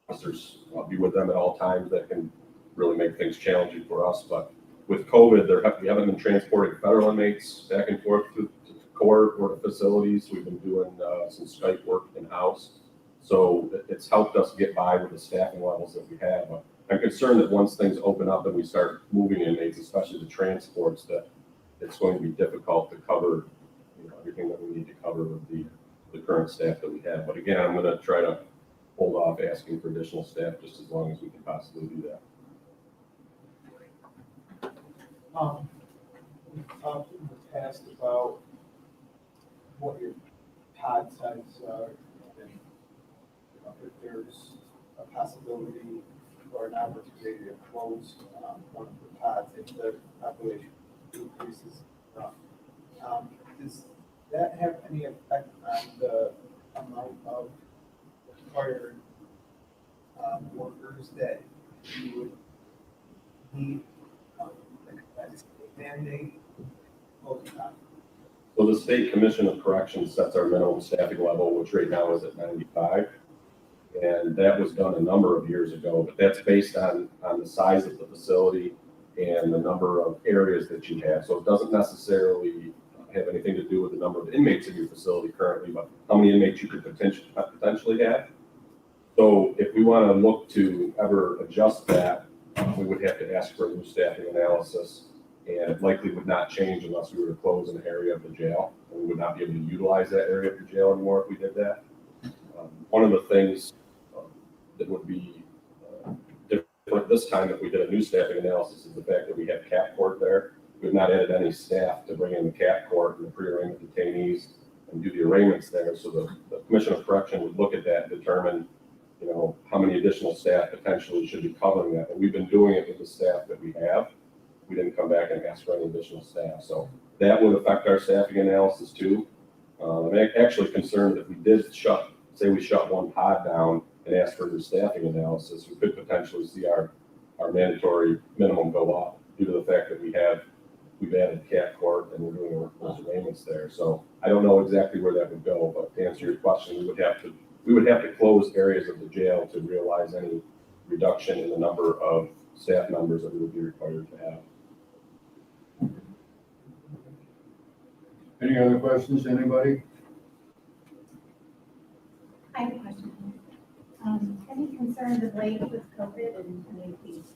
officers be with them at all times. That can really make things challenging for us, but with COVID, we haven't been transporting federal inmates back and forth to court or to facilities. We've been doing some Skype work in-house. So it's helped us get by with the staffing levels that we have. But I'm concerned that once things open up and we start moving inmates, especially the transports, that it's going to be difficult to cover everything that we need to cover with the current staff that we have. But again, I'm going to try to hold off asking for additional staff just as long as we can possibly do that. We've talked in the past about what your pod sizes are, and if there's a possibility or an opportunity to close one of the pods if the population increases. Does that have any effect on the amount of required workers that you would need? Mandate close the pod? So the State Commission of Corrections sets our minimum staffing level, which right now is at 95. And that was done a number of years ago, but that's based on the size of the facility and the number of areas that you have. So it doesn't necessarily have anything to do with the number of inmates in your facility currently, but how many inmates you could potentially have. So if we want to look to ever adjust that, we would have to ask for a new staffing analysis, and it likely would not change unless we were to close an area of the jail. And we would not be able to utilize that area of the jail anymore if we did that. One of the things that would be different this time if we did a new staffing analysis is the fact that we have cap court there. We've not added any staff to bring in the cap court and the pre-arraignment detainees and do the arraignments there. So the Commission of Correction would look at that and determine, how many additional staff potentially should be covering that. And we've been doing it with the staff that we have. We didn't come back and ask for any additional staff. So that would affect our staffing analysis too. I'm actually concerned that if we did say we shut one pod down and ask for a new staffing analysis, we could potentially see our mandatory minimum go up due to the fact that we've added cat court and we're doing those arraignments there. So I don't know exactly where that would go, but to answer your question, we would have to close areas of the jail to realize any reduction in the number of staff members that we would be required to have. Any other questions, anybody? I have a question. Any concerns of late with COVID and any of these?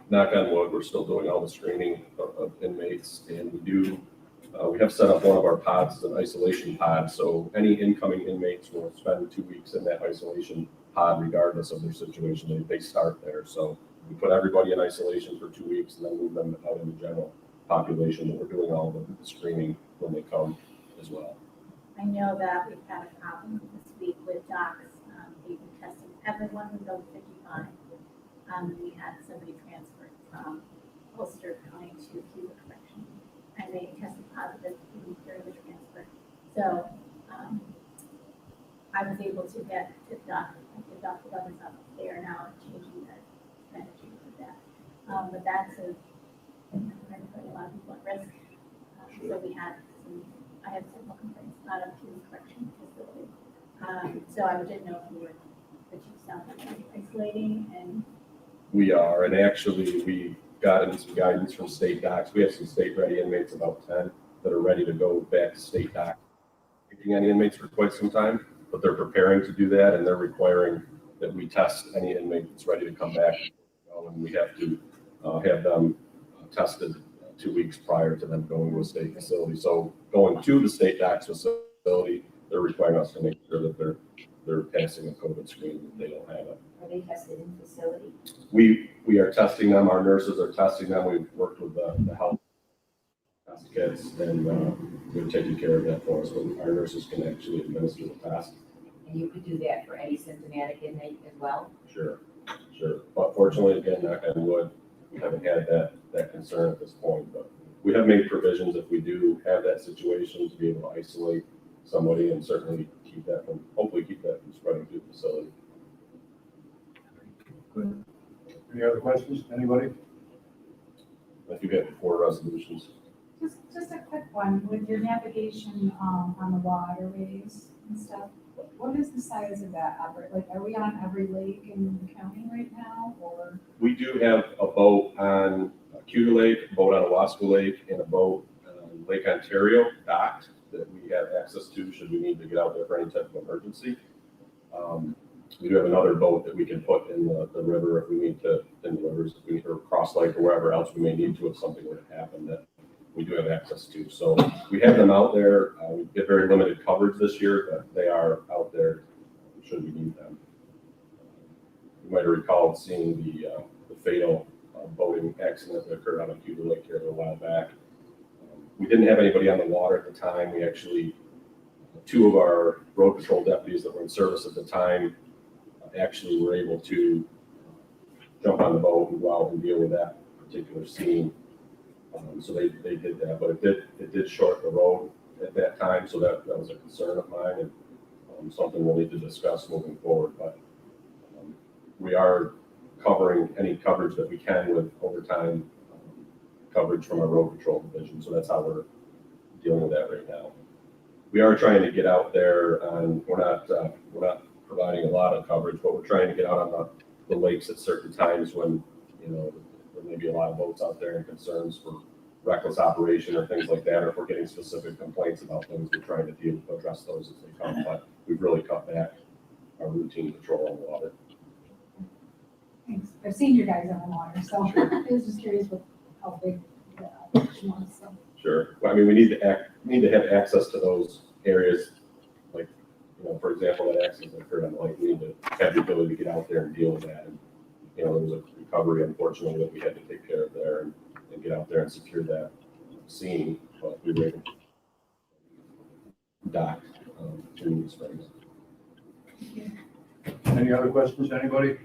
Knock on wood, we're still doing all the screening of inmates, and we do We have set up one of our pods as an isolation pod, so any incoming inmates will spend 2 weeks in that isolation pod regardless of their situation. They start there. So we put everybody in isolation for 2 weeks and then move them out in the general population. But we're doing all of the screening when they come as well. I know that we've had a problem this week with docs. They've been testing everyone who's over 55. We had somebody transferred from Ulster County to Cayuga Correction, and they tested positive during the transfer. So I was able to get to the Dr. Levin's up there now, changing the strategy for that. But that's going to put a lot of people at risk. So I had several complaints out of Cayuga Correction facility. So I didn't know if you were, the chief sound like isolating and. We are, and actually we got some guidance from state docs. We have some state ready inmates, about 10, that are ready to go back to state docs. Taking any inmates for quite some time, but they're preparing to do that, and they're requiring that we test any inmate that's ready to come back. And we have to have them tested 2 weeks prior to them going to a state facility. So going to the state docs facility, they're requiring us to make sure that they're passing a COVID screen if they don't have it. Are they tested in facility? We are testing them. Our nurses are testing them. We've worked with the health test kits, and we're taking care of that for us. But our nurses can actually administer the test. And you could do that for any symptomatic inmate as well? Sure. But fortunately, again, knock on wood, we haven't had that concern at this point. But we have made provisions if we do have that situation to be able to isolate somebody and certainly hopefully keep that from spreading through the facility. Good. Any other questions? Anybody? If you get 4 resolutions. Just a quick one, with your navigation on the waterways and stuff, what is the size of that effort? Like, are we on every lake in the county right now, or? We do have a boat on Cayuga Lake, a boat on Wasco Lake, and a boat on Lake Ontario docked that we have access to should we need to get out there for any type of emergency. We do have another boat that we can put in the river if we need to, in the rivers, if we need, or Cross Lake or wherever else we may need to if something were to happen that we do have access to. So we have them out there. We get very limited coverage this year, but they are out there should we need them. You might have recalled seeing the fatal boating accident that occurred on Cayuga Lake here a while back. We didn't have anybody on the water at the time. We actually, 2 of our road patrol deputies that were in service at the time actually were able to jump on the boat and go out and deal with that particular scene. So they did that, but it did short the road at that time, so that was a concern of mine and something we'll need to discuss moving forward. But we are covering any coverage that we can with overtime coverage from our road patrol division, so that's how we're dealing with that right now. We are trying to get out there, and we're not providing a lot of coverage, but we're trying to get out on the lakes at certain times when there may be a lot of boats out there and concerns for reckless operation or things like that, or if we're getting specific complaints about things, we're trying to address those as they come. But we've really cut back our routine patrol on the water. Thanks. I've seen you guys on the water, so I was just curious how big the operation was. So. Sure. Well, I mean, we need to have access to those areas. Like, for example, that accident that occurred on the lake, we need to have the ability to get out there and deal with that. And, there was a recovery, unfortunately, that we had to take care of there and get out there and secure that scene. But we were able to dock in these springs. Any other questions, anybody?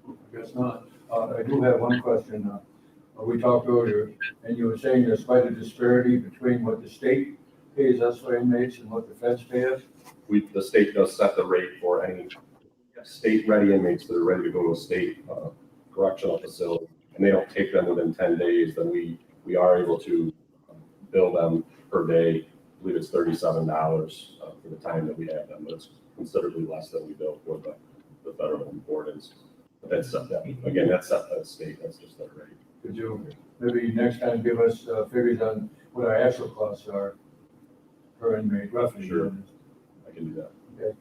I guess not. I do have one question. We talked earlier, and you were saying there's quite a disparity between what the state pays us for inmates and what the feds pay us? The state does set the rate for any state-ready inmates that are ready to go to a state correctional facility, and they don't take them within 10 days, then we are able to bill them per day. I believe it's $37 for the time that we have them, but it's considerably less than we bill for the federal importance. But that's set again, that's set by the state. That's just their rate. Could you maybe next time give us figures on what our actual costs are per inmate, roughly? Sure, I can do that. Okay.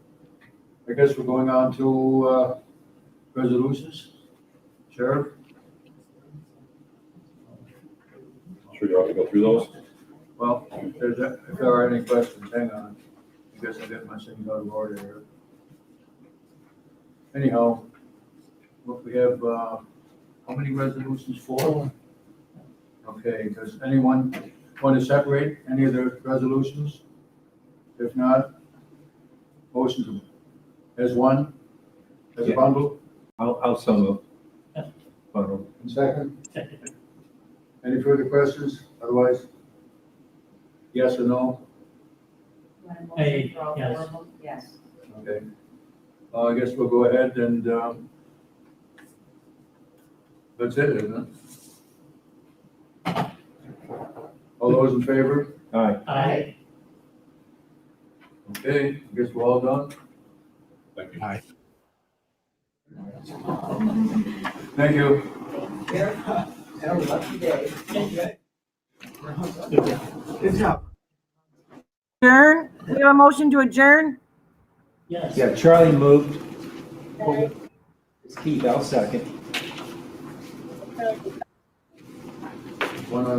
I guess we're going on to resolutions. Sheriff? sure you want to go through those. Well, if there are any questions, hang on. I guess I got my things out of order here. Anyhow, look, we have, how many resolutions? 4? Okay, does anyone want to separate any of the resolutions? If not, motion to, as one, as a bundle? I'll so move. Bundle. Second? Any further questions? Otherwise? Yes or no? Hey, yes. Yes. Okay. I guess we'll go ahead and, that's it, isn't it? All those in favor? Aye. Aye. Okay, I guess we're all done. Thank you. Aye. Thank you. Have a lucky day. Good job. Adjourn? We have a motion to adjourn? Yes. Yeah, Charlie moved. It's Keith, I'll second. One other